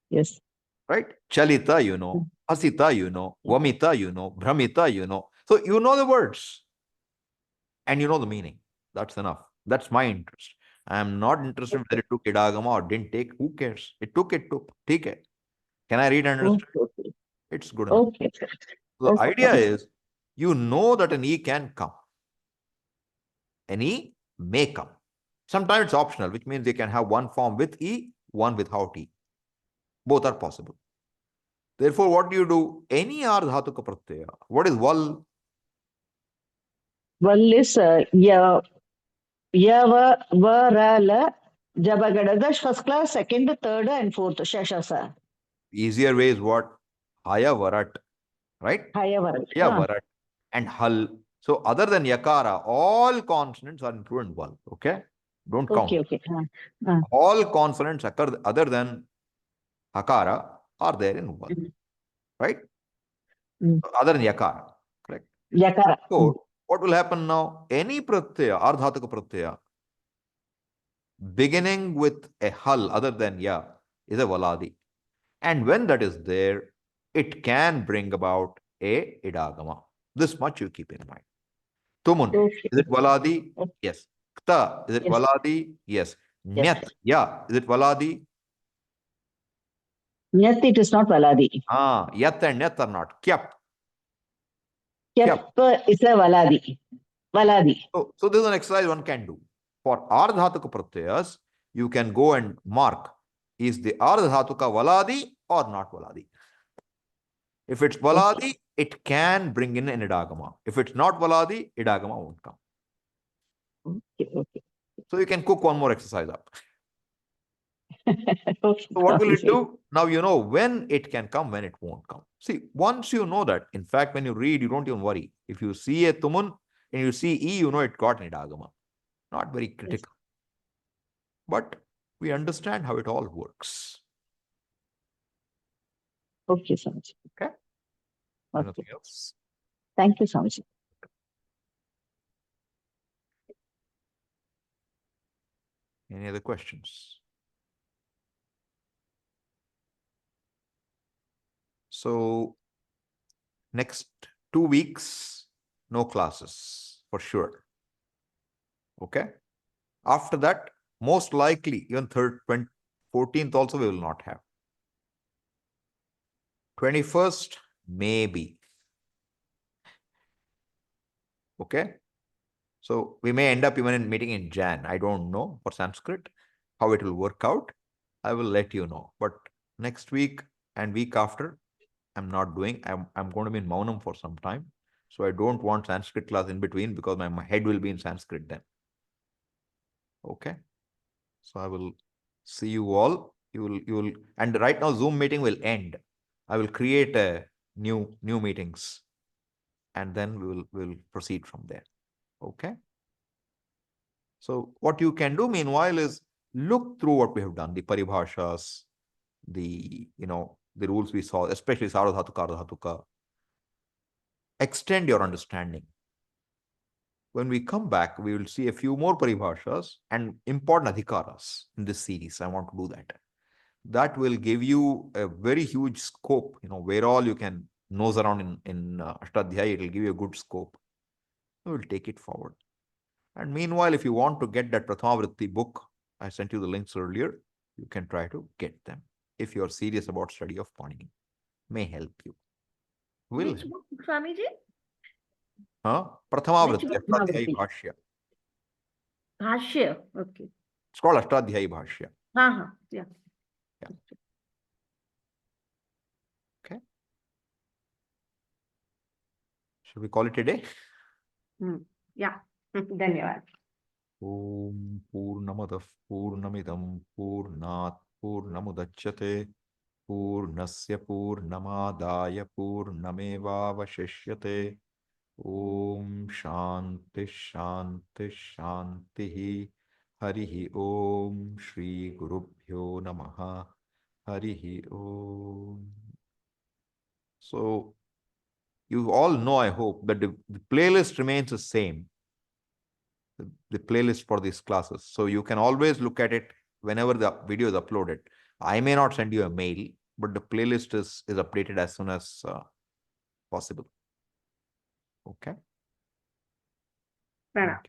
Yes. Right? Chalita, you know. Asita, you know. Vamita, you know. Brahmita, you know. So you know the words. And you know the meaning. That's enough. That's my interest. I am not interested whether it took idagama or didn't take. Who cares? It took. Take it. Can I read and understand? It's good enough. So the idea is, you know that an E can come. any may come. Sometimes it's optional, which means they can have one form with E, one without E. Both are possible. Therefore, what do you do? Any ardhatuka pratyaya. What is val? Val is ya, va, ra, la, jabagada. That's first class, second, third, and fourth. Shashasa. Easier way is what? Haya varat. Right? Haya varat. Yeah, varat. And hal. So other than yakara, all consonants are included in val. Okay? Don't count. Okay. All consonants occur other than hakara are there in val. Right? Other than yakara. Correct? Yakara. So what will happen now? Any pratyaya, ardhatuka pratyaya, beginning with a hal other than ya is a valadi. And when that is there, it can bring about a idagama. This much you keep in mind. Tumun, Okay. is it valadi? Yes. Kta, is it Yes. valadi? Yes. Yes. Nyat, ya, is it valadi? Nyat, it is not valadi. Yat and nyat are not. Kyap. Kyap is a valadi. Valadi. So this is an exercise one can do. For ardhatuka pratyayas, you can go and mark, is the ardhatuka valadi or not valadi? If it's valadi, it can bring in an idagama. If it's not valadi, idagama won't come. Okay. So you can cook one more exercise up. Okay. So what will it do? Now you know when it can come, when it won't come. See, once you know that, in fact, when you read, you don't even worry. If you see a tumun and you see E, you know it got an idagama. Not very critical. But we understand how it all works. Okay, Swamiji. Okay? Okay. Anything else? Thank you, Swamiji. Any other questions? So, next 2 weeks, no classes for sure. Okay? After that, most likely, even 14th also we will not have. 21st, maybe. Okay? So, we may end up even in meeting in Jan. I don't know for Sanskrit how it will work out. I will let you know. But next week and week after, I'm not doing. I'm going to be in Maunam for some time. So I don't want Sanskrit class in between because my head will be in Sanskrit then. Okay. So I will see you all. You will, and right now Zoom meeting will end. I will create a new meetings, and then we'll proceed from there. Okay. So what you can do meanwhile is look through what we have done, the paribhashas, the rules we saw, especially Saradhatuka, Ardhatuka. Extend your understanding. When we come back, we will see a few more paribhashas and important adhikaras in this series. I want to do that. That will give you a very huge scope, where all you can nose around in Ashtadhyaya. It will give you a good scope. We will take it forward. And meanwhile, if you want to get that Prathama Vritti book, I sent you the links earlier. You can try to get them if you are serious about study of Panini. May help you. Will Which book, Swamiji? Prathama Which Vritti, book? Ashtadhyayi Bhashya. Bhashya. Okay. It's called Ashtadhyayi Bhashya. Yeah. Okay. Should we call it a day? Yeah. Dhanyavad. Om Purnamadav Purnamidam Purnat Purnamudachyate Purnasya Purnamadaya Purnamevavashishyate Om Shanti Shanti Shanti Harihi Om Shri Gurubhyo Namaha Harihi Om. So you all know, I hope, that the playlist remains the same. The playlist for these classes. So you can always look at it whenever the video is uploaded. I may not send you a mail, but the playlist is updated as soon as possible. Okay. Pranam.